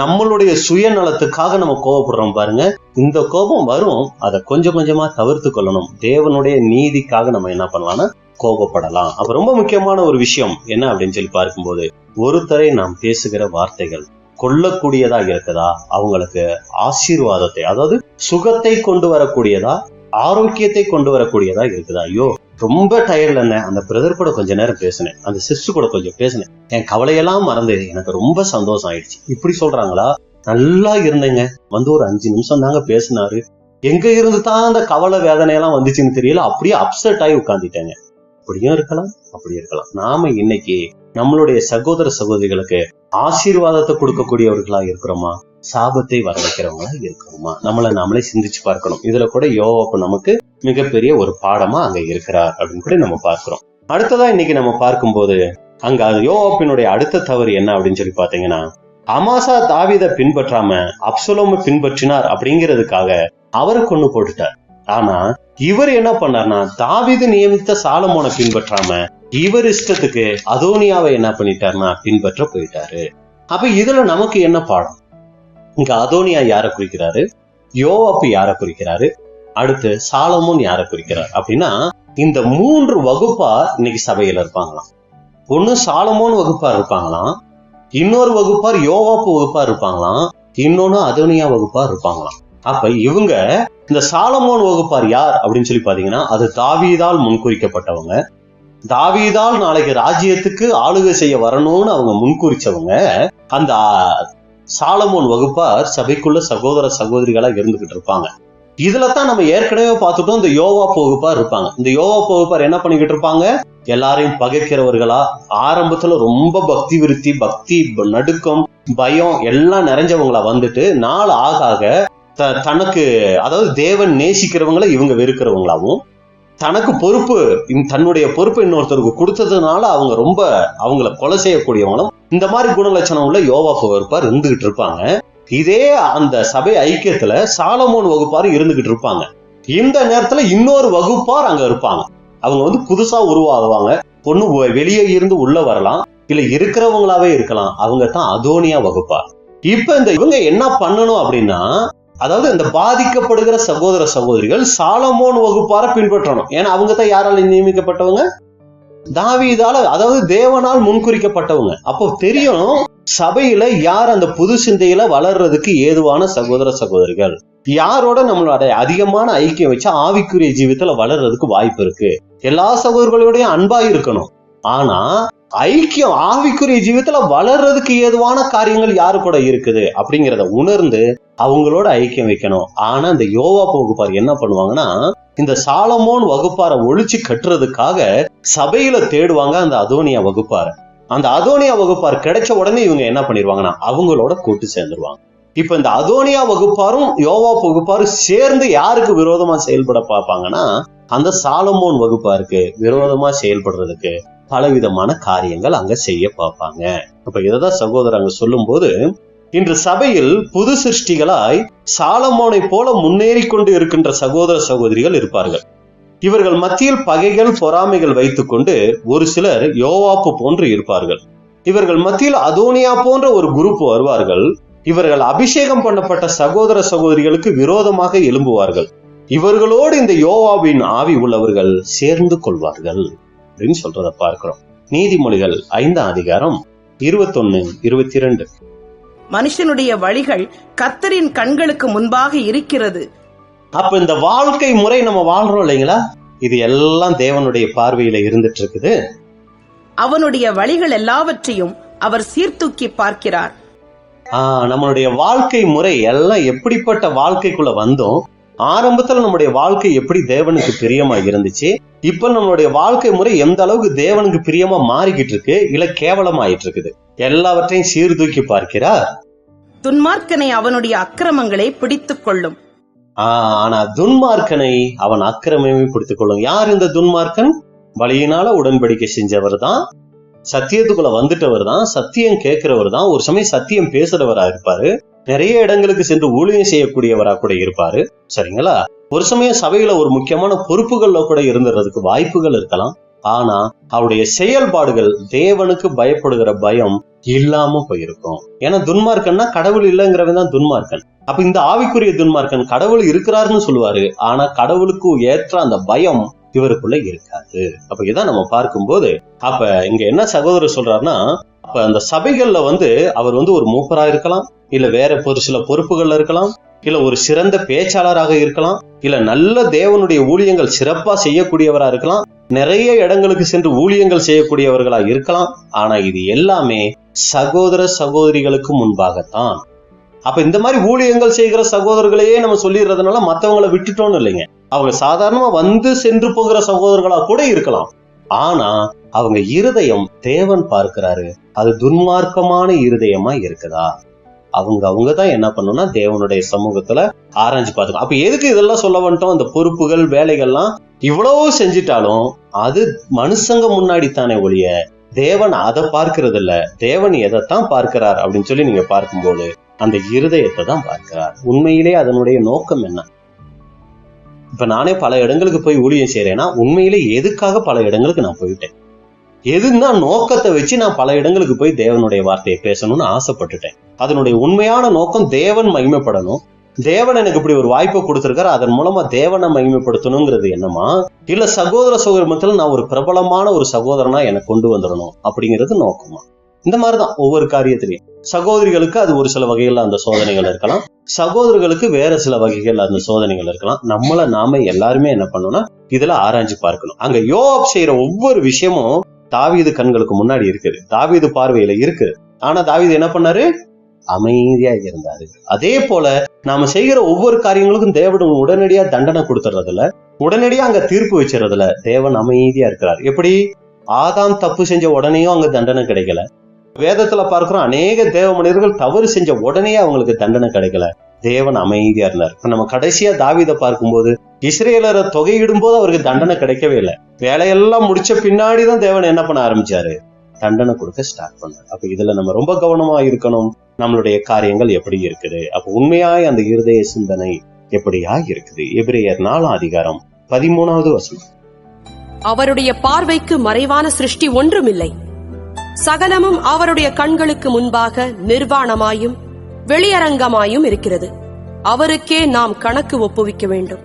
Speaker 2: நம்மளுடைய சுயநலத்துக்காக நம்ம கோபப்படுறோம் பாருங்க, இந்த கோபம் வரும். அதை கொஞ்சம் கொஞ்சமா தவிர்த்து கொள்ளணும். தேவனுடைய நீதிக்காக நம்ம என்ன பண்ணலாம்னா கோபப்படலாம். அப்ப ரொம்ப முக்கியமான ஒரு விஷயம் என்ன அப்படின்னு சொல்லி பார்க்கும்போது, ஒருத்தரை நாம் பேசுகிற வார்த்தைகள் கொள்ளக்கூடியதா இருக்குதா, அவங்களுக்கு ஆசீர்வாதத்தை, அதாவது சுகத்தை கொண்டு வரக்கூடியதா, ஆரோக்கியத்தை கொண்டு வரக்கூடியதா இருக்குதா? ஐயோ ரொம்ப டயர்ட்ல இருந்தேன், அந்த பிரதர் கூட கொஞ்ச நேரம் பேசினேன், அந்த சிஸ்டர் கூட கொஞ்சம் பேசினேன், என் கவலையெல்லாம் மறந்து எனக்கு ரொம்ப சந்தோஷம் ஆயிடுச்சு, இப்படி சொல்றாங்களா? நல்லா இருந்தேங்க, வந்து ஒரு 5 நிமிஷம் தாங்க பேசினாரு, எங்க இருந்து தான் அந்த கவலை வேதனையெல்லாம் வந்துச்சுன்னு தெரியல, அப்படியே அப்செட் ஆகி உட்கார்ந்துட்டேங்க. அப்படியும் இருக்கலாம், அப்படி இருக்கலாம். நாம இன்னைக்கு நம்மளுடைய சகோதர சகோதரிகளுக்கு ஆசீர்வாதத்தை கொடுக்கக்கூடியவர்களா இருக்கிறோமா, சாபத்தை வர வைக்கிறவங்களா இருக்கிறோமா? நாமளே சிந்திச்சு பார்க்கணும். இதுல கூட யோவாப்பு நமக்கு மிகப்பெரிய ஒரு பாடமா அங்க இருக்கிறார் அப்படின்னு கூட நம்ம பார்க்கிறோம். அடுத்ததா இன்னைக்கு நம்ம பார்க்கும்போது, அங்க யோவாப்பினுடைய அடுத்த தவறு என்ன அப்படின்னு சொல்லி பாத்தீங்கன்னா, அமாசா தாவீதை பின்பற்றாம அப்சலோமை பின்பற்றினார் அப்படிங்கிறதுக்காக அவரை கொண்டு போட்டுட்டார். ஆனா இவர் என்ன பண்ணார்னா, தாவீது நியமித்த சாலமோனை பின்பற்றாம இவர் இஷ்டத்துக்கு அதோனியாவை என்ன பண்ணிட்டார்னா பின்பற்ற போயிட்டாரு. அப்ப இதுல நமக்கு என்ன பாடம்? இங்க அதோனியா யாரை குறிக்கிறாரு, யோவாப்பு யாரை குறிக்கிறாரு, அடுத்து சாலமோன் யாரை குறிக்கிறார் அப்படின்னா, இந்த 3 வகுப்பா இன்னைக்கு சபையில இருப்பாங்களாம். ஒண்ணு சாலமோன் வகுப்பா இருப்பாங்களாம், இன்னொரு வகுப்பார் யோவாப்பு வகுப்பா இருப்பாங்களாம், இன்னொன்னு அதோனியா வகுப்பா இருப்பாங்களாம். அப்ப இவங்க இந்த சாலமோன் வகுப்பார் யார் அப்படின்னு சொல்லி பாத்தீங்கன்னா, அது தாவீதால் முன்குறிக்கப்பட்டவங்க, தாவீதால் நாளைக்கு ராஜ்யத்துக்கு ஆளுகை செய்ய வரணும்னு அவங்க முன்குறிச்சவங்க. அந்த சாலமோன் வகுப்பார் சபைக்குள்ள சகோதர சகோதரிகளா இருந்துகிட்டு இருப்பாங்க. இதுலதான் நம்ம ஏற்கனவே பார்த்துட்டோம், இந்த யோவாப்பு வகுப்பார் இருப்பாங்க. இந்த யோவாப்பு வகுப்பார் என்ன பண்ணிக்கிட்டு இருப்பாங்க, எல்லாரையும் பகைக்கிறவர்களா, ஆரம்பத்துல ரொம்ப பக்தி விருத்தி, பக்தி நடுக்கம், பயம் எல்லாம் நிறைஞ்சவங்களா வந்துட்டு நாள் ஆக ஆக தனக்கு, அதாவது தேவன் நேசிக்கிறவங்களை இவங்க வெறுக்கிறவங்களாவும், தனக்கு பொறுப்பு, தன்னுடைய பொறுப்பை இன்னொருத்தருக்கு கொடுத்ததுனால அவங்க ரொம்ப அவங்கள கொலை செய்யக்கூடியவங்களும், இந்த மாதிரி குணலட்சணம் உள்ள யோவாப்பு வகுப்பார் இருந்துகிட்டு இருப்பாங்க. இதே அந்த சபை ஐக்கியத்துல சாலமோன் வகுப்பார் இருந்துகிட்டு இருப்பாங்க. இந்த நேரத்துல இன்னொரு வகுப்பார் அங்க இருப்பாங்க. அவங்க புதுசா உருவாகுவாங்க. ஒண்ணு வெளியே இருந்து உள்ள வரலாம், இல்ல இருக்கிறவங்களாவே இருக்கலாம். அவங்க தான் அதோனியா வகுப்பார். இப்ப இவங்க என்ன பண்ணணும் அப்படின்னா, அதாவது இந்த பாதிக்கப்படுகிற சகோதர சகோதரிகள் சாலமோன் வகுப்பார பின்பற்றணும். ஏன்னா அவங்க தான் யாரால நியமிக்கப்பட்டவங்க, தாவீதால, அதாவது தேவனால் முன்குறிக்கப்பட்டவங்க. அப்போ தெரியும் சபையில யார் அந்த புது சிந்தையில வளர்றதுக்கு ஏதுவான சகோதர சகோதரிகள், யாரோட நம்மளோட அதிகமான ஐக்கியம் வச்சு ஆவிக்குரிய ஜீவிதத்துல வளர்றதுக்கு வாய்ப்பு இருக்கு. எல்லா சகோதரர்களோடையும் அன்பா இருக்கணும். ஆனா ஐக்கியம் ஆவிக்குரிய ஜீவிதத்துல வளர்றதுக்கு ஏதுவான காரியங்கள் யாரு கூட இருக்குது அப்படிங்கிறத உணர்ந்து அவங்களோட ஐக்கியம் வைக்கணும். ஆனா இந்த யோவாப்பு வகுப்பார் என்ன பண்ணுவாங்கன்னா, இந்த சாலமோன் வகுப்பாரை ஒழிச்சு கட்டுறதுக்காக சபையில தேடுவாங்க அந்த அதோனியா வகுப்பார. அந்த அதோனியா வகுப்பார் கிடைச்ச உடனே இவங்க என்ன பண்ணிடுவாங்கன்னா அவங்களோட கூட்டு சேர்ந்துருவாங்க. இப்ப இந்த அதோனியா வகுப்பாரும் யோவாப் வகுப்பாரும் சேர்ந்து யாருக்கு விரோதமா செயல்பட பார்ப்பாங்கன்னா அந்த சாலமோன் வகுப்பாருக்கு விரோதமா செயல்படுறதுக்கு பலவிதமான காரியங்கள் அங்க செய்ய பார்ப்பாங்க. அப்ப இததான் சகோதரர் அங்க சொல்லும் போது, இன்று சபையில் புது சிருஷ்டிகளாய் சாலமோனை போல முன்னேறி கொண்டு இருக்கின்ற சகோதர சகோதரிகள் இருப்பார்கள். இவர்கள் மத்தியில் பகைகள் பொறாமைகள் வைத்துக் கொண்டு ஒரு சிலர் யோவாப்பு போன்று இருப்பார்கள். இவர்கள் மத்தியில் அதோனியா போன்ற ஒரு குரூப் வருவார்கள். இவர்கள் அபிஷேகம் பண்ணப்பட்ட சகோதர சகோதரிகளுக்கு விரோதமாக எழும்புவார்கள். இவர்களோடு இந்த யோவாபின் ஆவி உள்ளவர்கள் சேர்ந்து கொள்வார்கள் அப்படின்னு சொல்றத பார்க்கிறோம். நீதிமொழிகள் 5ஆம் அதிகாரம் 21-22.
Speaker 5: மனுஷனுடைய வழிகள் கர்த்தரின் கண்களுக்கு முன்பாக இருக்கிறது.
Speaker 2: அப்ப இந்த வாழ்க்கை முறை நம்ம வாழ்றோம் இல்லைங்களா, இது எல்லாம் தேவனுடைய பார்வையில இருந்துட்டு இருக்குது.
Speaker 5: அவனுடைய வழிகள் எல்லாவற்றையும் அவர் சீர்தூக்கி பார்க்கிறார்.
Speaker 2: நம்மளுடைய வாழ்க்கை முறை எல்லாம் எப்படிப்பட்ட வாழ்க்கைக்குள்ள வந்தோம், ஆரம்பத்துல நம்முடைய வாழ்க்கை எப்படி தேவனுக்கு பிரியமா இருந்துச்சு, இப்ப நம்மளுடைய வாழ்க்கை முறை எந்த அளவுக்கு தேவனுக்கு பிரியமா மாறிக்கிட்டு இருக்கு, இல்ல கேவலமாயிட்டு இருக்குது, எல்லாவற்றையும் சீர்தூக்கி பார்க்கிறார்.
Speaker 5: துன்மார்க்கனை அவனுடைய அக்கிரமங்களை பிடித்துக் கொள்ளும்.
Speaker 2: ஆனா துன்மார்க்கனை அவன் அக்கிரமமே பிடித்துக் கொள்ளும். யார் இந்த துன்மார்க்கன்? வழியினால உடன்படிக்கை செஞ்சவர் தான், சத்தியத்துக்குள்ள வந்துட்டவர் தான், சத்தியம் கேட்கிறவர் தான், ஒரு சமயம் சத்தியம் பேசுறவரா இருப்பாரு, நிறைய இடங்களுக்கு சென்று ஊழியம் செய்யக்கூடியவரா கூட இருப்பாரு. சரிங்களா? ஒரு சமயம் சபையில ஒரு முக்கியமான பொறுப்புகள்ல கூட இருந்துறதுக்கு வாய்ப்புகள் இருக்கலாம். ஆனா அவருடைய செயல்பாடுகள் தேவனுக்கு பயப்படுகிற பயம் இல்லாம போயிருக்கும். ஏன்னா துன்மார்க்கன்னா கடவுள் இல்லைங்கிறவன் தான் துன்மார்க்கன். அப்ப இந்த ஆவிக்குரிய துன்மார்க்கன் கடவுள் இருக்கிறாருன்னு சொல்லுவாரு, ஆனா கடவுளுக்கு ஏற்ற அந்த பயம் இவருக்குள்ள இருக்காது. அப்ப இதான் நம்ம பார்க்கும்போது, அப்ப இங்க என்ன சகோதரர் சொல்றாருன்னா, அப்ப அந்த சபைகள்ல அவர் ஒரு மூப்பரா இருக்கலாம், இல்ல வேற ஒரு சில பொறுப்புகள்ல இருக்கலாம், இல்ல ஒரு சிறந்த பேச்சாளராக இருக்கலாம், இல்ல நல்ல தேவனுடைய ஊழியங்கள் சிறப்பா செய்யக்கூடியவரா இருக்கலாம், நிறைய இடங்களுக்கு சென்று ஊழியங்கள் செய்யக்கூடியவர்களா இருக்கலாம். ஆனா இது எல்லாமே சகோதர சகோதரிகளுக்கு முன்பாகத்தான். அப்ப இந்த மாதிரி ஊழியங்கள் செய்கிற சகோதரர்களையே நம்ம சொல்லிடுறதுனால மத்தவங்களை விட்டுட்டோம்னு இல்லைங்க. அவங்க சாதாரணமா சென்று போகிற சகோதரர்களா கூட இருக்கலாம். ஆனா அவங்க இருதயம் தேவன் பார்க்கிறாரு, அது துன்மார்க்கமான இருதயமா இருக்குதா, அவங்கதான் என்ன பண்ணணும்னா தேவனுடைய சமூகத்துல ஆராய்ஞ்சு பார்த்துக்கணும். அப்ப எதுக்கு இதெல்லாம் சொல்ல வந்துட்டோம்? அந்த பொறுப்புகள் வேலைகள்லாம் இவ்வளவு செஞ்சிட்டாலும் அது மனுஷங்க முன்னாடி தானே ஒழிய தேவன் அதை பார்க்கறது இல்ல. தேவன் எதைத்தான் பார்க்கிறார் அப்படின்னு சொல்லி நீங்க பார்க்கும்போது அந்த இருதயத்தை தான் பார்க்கிறார். உண்மையிலே அதனுடைய நோக்கம் என்ன? இப்ப நானே பல இடங்களுக்கு போய் ஊழியம் செய்யறேன்னா உண்மையிலே எதுக்காக பல இடங்களுக்கு நான் போயிட்டேன், எதுன்னா நோக்கத்தை வச்சு நான் பல இடங்களுக்கு போய் தேவனுடைய வார்த்தையை பேசணும்னு ஆசைப்பட்டுட்டேன். அதனுடைய உண்மையான நோக்கம் தேவன் மகிமைப்படணும், தேவன் எனக்கு இப்படி ஒரு வாய்ப்பை கொடுத்திருக்காரு, அதன் மூலமா தேவனை மகிமைப்படுத்தணுங்கிறது என்னமா, இல்ல சகோதர சகோதரத்துல நான் ஒரு பிரபலமான ஒரு சகோதரனா எனக்கு கொண்டு வந்துடணும் அப்படிங்கிறது நோக்கமா? இந்த மாதிரிதான் ஒவ்வொரு காரியத்திலையும் சகோதரிகளுக்கு அது ஒரு சில வகைகள்ல அந்த சோதனைகள் இருக்கலாம், சகோதரர்களுக்கு வேற சில வகைகள்ல அந்த சோதனைகள் இருக்கலாம். நாம எல்லாருமே என்ன பண்ணணும்னா இதுல ஆராய்ஞ்சு பார்க்கணும். அங்க யோவாப் செய்யற ஒவ்வொரு விஷயமும் தாவீது கண்களுக்கு முன்னாடி இருக்குது, தாவீது பார்வையில இருக்குது. ஆனா தாவீது என்ன பண்ணாரு? அமைதியா இருந்தாரு. அதே போல நாம செய்கிற ஒவ்வொரு காரியங்களுக்கும் தேவன் உடனடியா தண்டனை கொடுத்துறதுல, உடனடியா அங்க தீர்ப்பு வச்சுறதுல தேவன் அமைதியா இருக்கிறார். எப்படி? ஆதாம் தப்பு செஞ்ச உடனேயும் அங்க தண்டனை கிடைக்கல. வேதத்துல பார்க்கிறோம், அநேக தேவ மனிதர்கள் தவறு செஞ்ச உடனே அவங்களுக்கு தண்டனை கிடைக்கல, தேவன் அமைதியா இருந்தார். இப்ப நம்ம கடைசியா தாவீதை பார்க்கும்போது இஸ்ரேலரை தொகையிடும் போது அவருக்கு தண்டனை கிடைக்கவே இல்லை. வேலையெல்லாம் முடிச்ச பின்னாடிதான் தேவன் என்ன பண்ண ஆரம்பிச்சாரு? தண்டனை கொடுக்க ஸ்டார்ட் பண்ணாரு. அப்ப இதுல நம்ம ரொம்ப கவனமா இருக்கணும். நம்மளுடைய காரியங்கள் எப்படி இருக்குது, அப்ப உண்மையாய் அந்த இருதய சிந்தனை எப்படியா இருக்குது? எபிரேயர் 4ஆம் அதிகாரம் 13வது வசனம்.
Speaker 6: அவருடைய பார்வைக்கு மறைவான சிருஷ்டி ஒன்றுமில்லை, சகலமும் அவருடைய கண்களுக்கு முன்பாக நிர்வாணமாயும் வெளியரங்கமாயும் இருக்கிறது. அவருக்கே நாம் கணக்கு ஒப்புவிக்க வேண்டும்.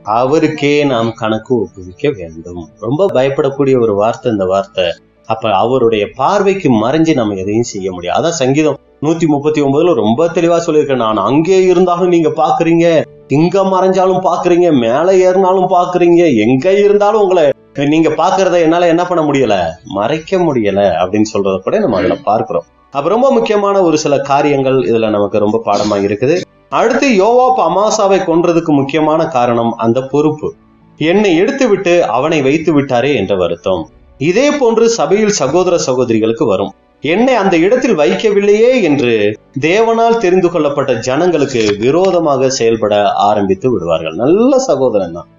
Speaker 2: அவருக்கே நாம் கணக்கு ஒப்புவிக்க வேண்டும். ரொம்ப பயப்படக்கூடிய ஒரு வார்த்தை இந்த வார்த்தை. அப்ப அவருடைய பார்வைக்கு மறைஞ்சு நம்ம எதையும் செய்ய முடியாது. அதான் சங்கீதம் 139 ரொம்ப தெளிவா சொல்லியிருக்கேன். நான் அங்கே இருந்தாலும் நீங்க பாக்குறீங்க, இங்க மறைஞ்சாலும் பாக்குறீங்க, மேல ஏறினாலும் பாக்குறீங்க, எங்க இருந்தாலும் உங்களை நீங்க பாக்குறத என்னால என்ன பண்ண முடியல, மறைக்க முடியல அப்படின்னு சொல்றத கூட நம்ம அதுல பார்க்கிறோம். அப்ப ரொம்ப முக்கியமான ஒரு சில காரியங்கள் இதுல நமக்கு ரொம்ப பாடமா இருக்குது. அடுத்து யோவாப் அமாசாவை கொன்றதுக்கு முக்கியமான காரணம் அந்த பொறுப்பு. என்னை எடுத்து விட்டு அவனை வைத்து விட்டாரே என்ற வருத்தம். இதே போன்று சபையில் சகோதர சகோதரிகளுக்கு வரும். என்னை அந்த இடத்தில் வைக்கவில்லையே என்று தேவனால் தெரிந்து கொள்ளப்பட்ட ஜனங்களுக்கு விரோதமாக செயல்பட ஆரம்பித்து விடுவார்கள். நல்ல சகோதரன் தான்,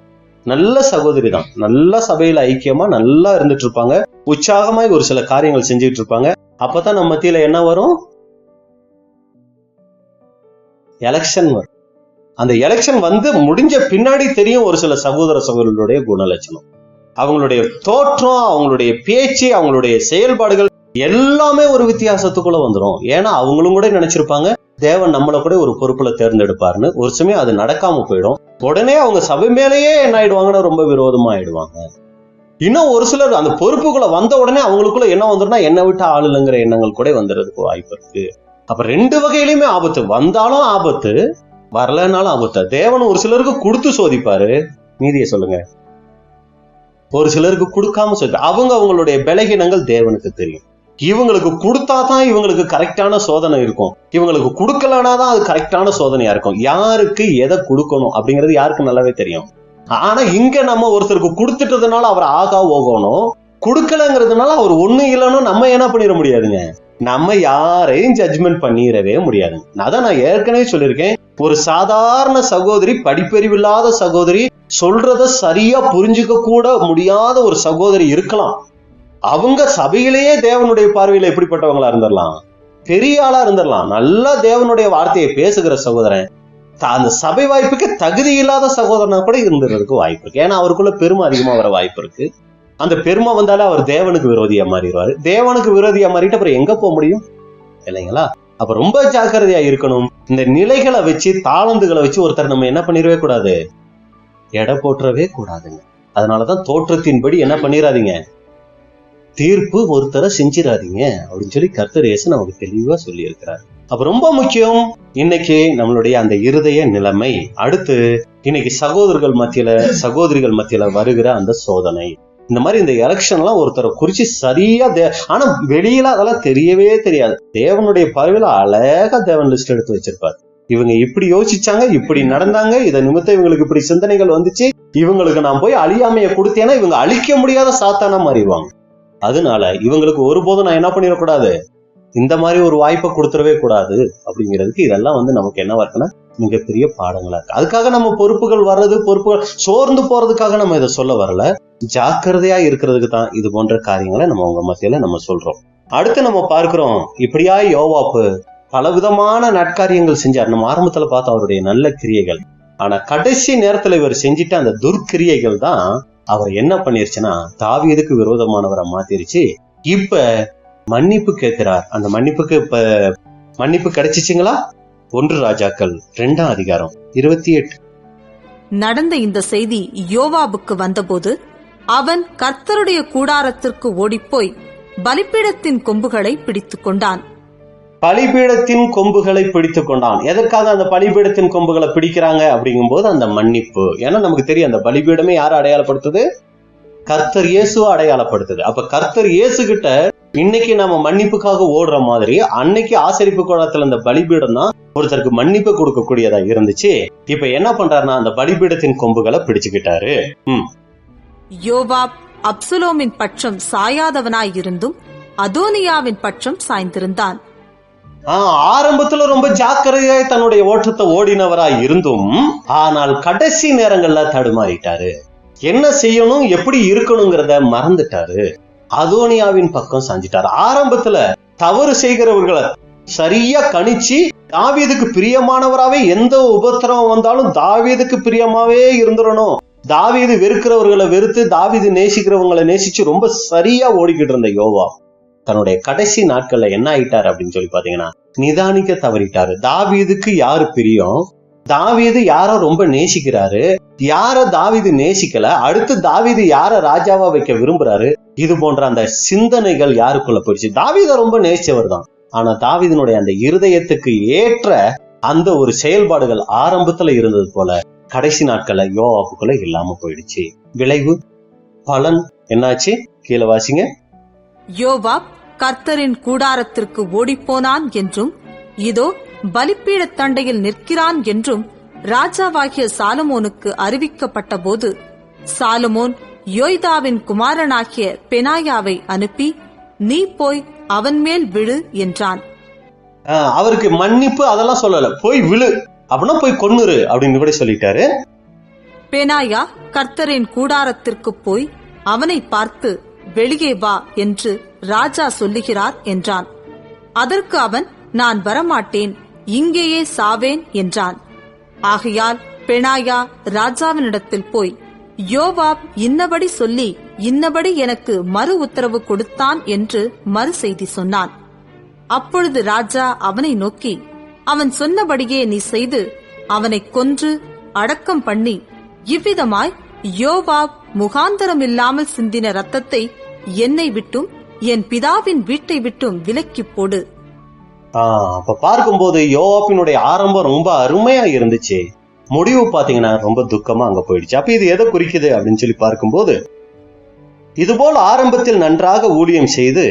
Speaker 2: நல்ல சகோதரி தான், நல்ல சபையில ஐக்கியமா நல்லா இருந்துட்டு இருப்பாங்க, உற்சாகமாய் ஒரு சில காரியங்கள் செஞ்சுட்டு இருப்பாங்க. அப்பதான் நம்ம மத்தியில என்ன வரும்? எலெக்ஷன் வரும். அந்த எலெக்ஷன் வந்து முடிஞ்ச பின்னாடி தெரியும் ஒரு சில சகோதர சகோதரர்களுடைய குணலட்சணம், அவங்களுடைய தோற்றம், அவங்களுடைய பேச்சு, அவங்களுடைய செயல்பாடுகள் எல்லாமே ஒரு வித்தியாசத்துக்குள்ள வந்துடும். ஏன்னா அவங்களும் கூட நினைச்சிருப்பாங்க தேவன் நம்மளை கூட ஒரு பொறுப்புல தேர்ந்தெடுப்பாருன்னு. ஒரு சமயம் அது நடக்காம போயிடும். உடனே அவங்க சபை மேலேயே என்ன ஆயிடுவாங்கன்னா ரொம்ப விரோதமா ஆயிடுவாங்க. இன்னும் ஒரு சிலர் அந்த பொறுப்புக்குள்ள வந்த உடனே அவங்களுக்குள்ள என்ன வந்துடும்னா என்னை விட்டு ஆள் இல்லைங்கிற எண்ணங்கள் கூட வந்துடுறதுக்கு வாய்ப்பு இருக்கு. அப்ப ரெண்டு வகையிலுமே ஆபத்து, வந்தாலும் ஆபத்து, வரலனாலும் ஆபத்து. தேவன் ஒரு சிலருக்கு கொடுத்து சோதிப்பாரு, நீதியை சொல்லுங்க. ஒரு சிலருக்கு கொடுக்காம சோதிப்பாரு. அவங்களுடைய பலகீனங்கள் தேவனுக்கு தெரியும். இவங்களுக்கு கொடுத்தாதான் இவங்களுக்கு கரெக்டான சோதனை இருக்கும், இவங்களுக்கு கொடுக்கலனாதான் அது கரெக்டான சோதனையா இருக்கும். யாருக்கு எதை கொடுக்கணும் அப்படிங்கிறது யாருக்கு நல்லாவே தெரியும். ஆனா இங்க நம்ம ஒருத்தருக்கு கொடுத்துட்டதுனால அவர் ஆகா ஓகணும், கொடுக்கலங்கிறதுனால அவர் ஒண்ணு இல்லைன்னு நம்ம என்ன பண்ணிட முடியாதுங்க. நம்ம யாரையும் ஜட்ஜ்மெண்ட் பண்ணிடவே முடியாதுங்க. அதான் நான் ஏற்கனவே சொல்லியிருக்கேன், ஒரு சாதாரண சகோதரி, படிப்பறிவில்லாத சகோதரி, சொல்றத சரியா புரிஞ்சுக்க கூட முடியாத ஒரு சகோதரி இருக்கலாம். அவங்க சபையிலேயே தேவனுடைய பார்வையில எப்படிப்பட்டவங்களா இருந்துடலாம், பெரிய ஆளா இருந்துடலாம். நல்லா தேவனுடைய வார்த்தையை பேசுகிற சகோதரன் அந்த சபை வாய்ப்புக்கு தகுதி இல்லாத சகோதரனா கூட இருந்துறதுக்கு வாய்ப்பு இருக்கு. ஏன்னா அவருக்குள்ள பெருமை அதிகமா வர வாய்ப்பு இருக்கு. அந்த பெருமை வந்தாலே அவர் தேவனுக்கு விரோதியா மாறிடுவாரு. தேவனுக்கு விரோதியா மாறிட்டு அப்புறம் எங்க போக முடியும் இல்லைங்களா? அப்ப ரொம்ப ஜாக்கிரதையா இருக்கணும். இந்த நிலைகளை வச்சு, தாளந்துகளை வச்சு ஒருத்தர் நம்ம என்ன பண்ணிடவே கூடாது, எடை போட்டுறவே கூடாதுங்க. அதனாலதான் தோற்றத்தின்படி என்ன பண்ணிடாதீங்க, தீர்ப்பு ஒருத்தரை செஞ்சிடாதீங்க அப்படின்னு சொல்லி கர்த்தர் இயேசு நமக்கு தெளிவா சொல்லி இருக்கிறார். அப்ப ரொம்ப முக்கியம் இன்னைக்கு நம்மளுடைய அந்த இருதய நிலைமை. அடுத்து இன்னைக்கு சகோதரர்கள் மத்தியில, சகோதரிகள் மத்தியில வருகிற அந்த சோதனை. இந்த மாதிரி இந்த எலெக்ஷன் எல்லாம் ஒருத்தரை குறிச்சு சரியா ஆனா வெளியில அதெல்லாம் தெரியவே தெரியாது. தேவனுடைய பார்வையில அழகா தேவன் லிஸ்ட் எடுத்து வச்சிருப்பாரு. இவங்க இப்படி யோசிச்சாங்க, இப்படி நடந்தாங்க, இதை நிமித்தம் இவங்களுக்கு இப்படி சிந்தனைகள் வந்துச்சு, இவங்களுக்கு நான் போய் அழியாமைய கொடுத்தேன்னா இவங்க அழிக்க முடியாத சாத்தானா மாறிடுவாங்க. அதனால இவங்களுக்கு ஒருபோதும் நான் என்ன பண்ணிடக்கூடாது, இந்த மாதிரி ஒரு வாய்ப்பை கொடுத்துடவே கூடாது. அப்படிங்கிறதுக்கு இதெல்லாம் வந்து நமக்கு என்ன இருக்குன்னா மிகப்பெரிய பாடங்களா இருக்கு. அதுக்காக நம்ம பொறுப்புகள் வர்றது, பொறுப்புகள் சோர்ந்து போறதுக்காக நம்ம இதை சொல்ல வரல, ஜாக்கிரதையா இருக்கிறதுக்கு தான் இது போன்ற காரியங்களை நம்ம உங்க மத்தியில நம்ம சொல்றோம். அடுத்து நம்ம பார்க்கிறோம், இப்படியா யோவாப்பு பலவிதமான நற்காரியங்கள் செஞ்சார். நம்ம ஆரம்பத்துல பார்த்தோம் அவருடைய நல்ல கிரியைகள். ஆனா கடைசி நேரத்துல இவர் செஞ்சிட்ட அந்த துர்க்கிரியைகள் தான் அவர் என்ன பண்ணிருச்சுன்னா தாவீதுக்கு விரோதமானவரை மாத்திருச்சு. இப்ப மன்னிப்பு கேட்கிறார். அந்த மன்னிப்புக்கு இப்ப மன்னிப்பு கிடைச்சிச்சுங்களா? 1 ராஜாக்கள் 2ஆம் அதிகாரம் 28.
Speaker 7: நடந்த இந்த செய்தி யோவாபுக்கு வந்தபோது அவன் கர்த்தருடைய கூடாரத்திற்கு ஓடிப்போய் பலிபீடத்தின் கொம்புகளை பிடித்துக் கொண்டான்.
Speaker 2: பலிபீடத்தின் கொம்புகளை பிடித்துக் கொண்டான். எதற்காக அந்த பலிபீடத்தின் கொம்புகளை பிடிக்கிறாங்க அப்படிங்கும் போது அந்த மன்னிப்பு. ஏன்னா நமக்கு தெரியும் அந்த பலிபீடமே யாரை அடையாளப்படுத்துது, கர்த்தர் இயேசுவை அடையாளப்படுத்துது. அப்ப கர்த்தர் இயேசு கிட்ட இன்னைக்கு நம்ம மன்னிப்புக்காக ஓடுற மாதிரி அன்னைக்கு ஆசரிப்பு கூடத்துல அந்த பலிபீடம் தான் ஒருத்தருக்கு மன்னிப்பு கொடுக்கக்கூடியதா இருந்துச்சு. இப்ப என்ன பண்றாருன்னா அந்த பலிபீடத்தின் கொம்புகளை பிடிச்சுக்கிட்டாரு.
Speaker 7: யோவாப் அப்சலோமின் பட்சம் சாயாதவனாயிருந்தும் அதோனியாவின் பட்சம் சாய்ந்திருந்தான்.
Speaker 2: ஆரம்பத்துல ரொம்ப ஜாக்கிரதையாய் தன்னுடைய ஓட்டத்தை ஓடினவராய் இருந்தும் ஆனால் கடைசி நேரங்கள்ல தடுமாறிட்டாரு. என்ன செய்யணும், எப்படி இருக்கணுங்கிறத மறந்துட்டாரு. அதோனியாவின் பக்கம் சாஞ்சிட்டாரு. ஆரம்பத்துல தவறு செய்கிறவர்களை சரியா கணிச்சு தாவீதுக்கு பிரியமானவராவே எந்த உபத்திரவம் வந்தாலும் தாவீதுக்கு பிரியமாவே இருந்துடணும், தாவீது வெறுக்கிறவர்களை வெறுத்து தாவீது நேசிக்கிறவங்களை நேசிச்சு ரொம்ப சரியா ஓடிக்கிட்டு இருந்த யோவாப் தன்னுடைய கடைசி நாட்கள்ல என்ன ஆயிட்டாரு அப்படின்னு சொல்லி பாத்தீங்கன்னா நிதானிக்க தவறிட்டாரு. தாவீதுக்கு யாரு பிரியம், தாவீது யார ரொம்ப நேசிக்கிறாரு, யார தாவீது நேசிக்கல, அடுத்து தாவீது யார ராஜாவா வைக்க விரும்புறாரு, இது போன்ற அந்த சிந்தனைகள் யாருக்குள்ள போயிடுச்சு. தாவீதை ரொம்ப நேசிச்சவர் தான், ஆனா தாவீதினுடைய அந்த இருதயத்துக்கு ஏற்ற அந்த ஒரு செயல்பாடுகள் ஆரம்பத்துல இருந்தது போல கடைசி நாட்கள்ல யோவாப்புக்குள்ள இல்லாம போயிடுச்சு. விளைவு பலன் என்னாச்சு, கீழே வாசிங்க.
Speaker 7: யோவாப் கர்த்தரின் கூடாரத்திற்கு ஓடிப்போனான் என்றும் இதோ பலிபீட தண்டையில் நிற்கிறான் என்றும் ராஜாவாகிய சாலமோனுக்கு அறிவிக்கப்பட்ட போது சாலமோன் யோய்தாவின் குமாரனாகிய பெனாயாவை அனுப்பி, நீ போய் அவன் மேல் விழு என்றான்.
Speaker 2: அவருக்கு மன்னிப்பு அதெல்லாம் சொல்லல, போய் விழு அப்படின்னா போய் கொன்னுரு அப்படின்னு கூட சொல்லிட்டாரு.
Speaker 7: பெனாயா கர்த்தரின் கூடாரத்திற்கு போய் அவனை பார்த்து, வெளியே வா என்று ராஜா சொல்லுகிறார் என்றான். அதற்கு அவன், நான் வரமாட்டேன், இங்கேயே சாவேன் என்றான். ஆகையால் பெனாயா ராஜாவினிடத்தில் போய், யோவாப் இன்னபடி சொல்லி இன்னபடி எனக்கு மறு உத்தரவு கொடுத்தான் என்று மறு செய்தி சொன்னான். அப்பொழுது ராஜா அவனை நோக்கி, அவன் சொன்னபடியே நீ செய்து அவனை கொன்று அடக்கம் பண்ணி, இவ்விதமாய் யோவாப் முகாந்தரமில்லாமல் சிந்தின இரத்தத்தை என்னை விட்டும் என் பிதாவின் வீட்டை விட்டும் விலக்கி போடு.
Speaker 2: அப்ப பார்க்கும்போது யோவாப்பினுடைய ஆரம்பம் ரொம்ப அருமையா இருந்துச்சு, முடிவு பாத்தீங்கன்னா ரொம்ப துக்கமா அங்க போயிடுச்சு. அப்ப இது எதை குறிக்குது அப்படின்னு சொல்லி பார்க்கும்போது, இதுபோல் ஆரம்பத்தில் நன்றாக ஊழியம் செய்து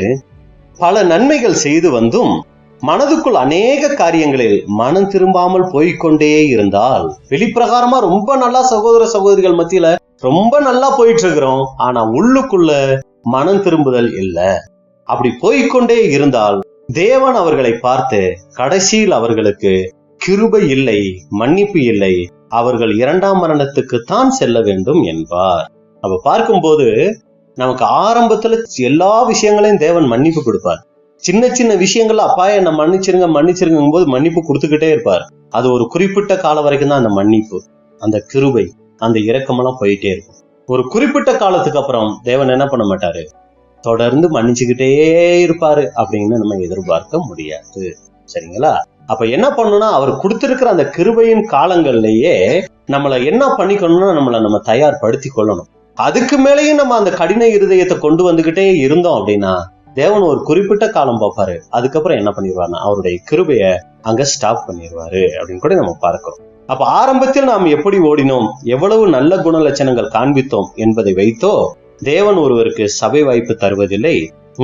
Speaker 2: பல நன்மைகள் செய்து வந்தும் மனதுக்குள் அநேக காரியங்களில் மனம் திரும்பாமல் போய்கொண்டே இருந்தால், வெளிப்பிரகாரமா ரொம்ப நல்லா சகோதர சகோதரிகள் மத்தியில ரொம்ப நல்லா போயிட்டு இருக்கிறோம், ஆனா உள்ளுக்குள்ள மனம் திரும்புதல் இல்ல. அப்படி போய்கொண்டே இருந்தால் தேவன் அவர்களை பார்த்து கடைசியில் அவர்களுக்கு கிருபை இல்லை, மன்னிப்பு இல்லை, அவர்கள் இரண்டாம் மரணத்துக்கு தான் செல்ல வேண்டும் என்பார். அப்ப பார்க்கும்போது நமக்கு ஆரம்பத்துல எல்லா விஷயங்களையும் தேவன் மன்னிப்பு கொடுப்பார். சின்ன சின்ன விஷயங்கள்ல அப்பா என்ன மன்னிச்சிருங்க மன்னிச்சிருங்கும் போது மன்னிப்பு கொடுத்துக்கிட்டே இருப்பார். அது ஒரு குறிப்பிட்ட காலம் வரைக்கும் தான் அந்த மன்னிப்பு, அந்த கிருபை, அந்த இரக்கமெல்லாம் போயிட்டே இருக்கும். ஒரு குறிப்பிட்ட காலத்துக்கு அப்புறம் தேவன் என்ன பண்ண மாட்டாரு, தொடர்ந்து மன்னிச்சுக்கிட்டே இருப்பாரு அப்படின்னு நம்ம எதிர்பார்க்க முடியாது. சரிங்களா? அப்ப என்ன பண்ணணும்னா, அவர் கொடுத்திருக்கிற அந்த கிருபையின் காலங்கள்லயே நம்மளை என்ன பண்ணிக்கணும்னா நம்ம தயார்படுத்தி கொள்ளணும். அதுக்கு மேலேயும் நம்ம அந்த கடின இருதயத்தை கொண்டு வந்துகிட்டே இருந்தோம் அப்படின்னா தேவன் ஒரு குறிப்பிட்ட காலம் பார்ப்பாரு, அதுக்கப்புறம் என்ன பண்ணிடுவாருன்னா அவருடைய கிருபைய அங்க ஸ்டாப் பண்ணிடுவாரு அப்படின்னு கூட நம்ம பார்க்கிறோம். அப்ப ஆரம்பத்தில் நாம் எப்படி ஓடினோம், எவ்வளவு நல்ல குண லட்சணங்கள் காண்பித்தோம் என்பதை வைத்தோ தேவன் ஒருவருக்கு சபை வாய்ப்பு தருவதில்லை.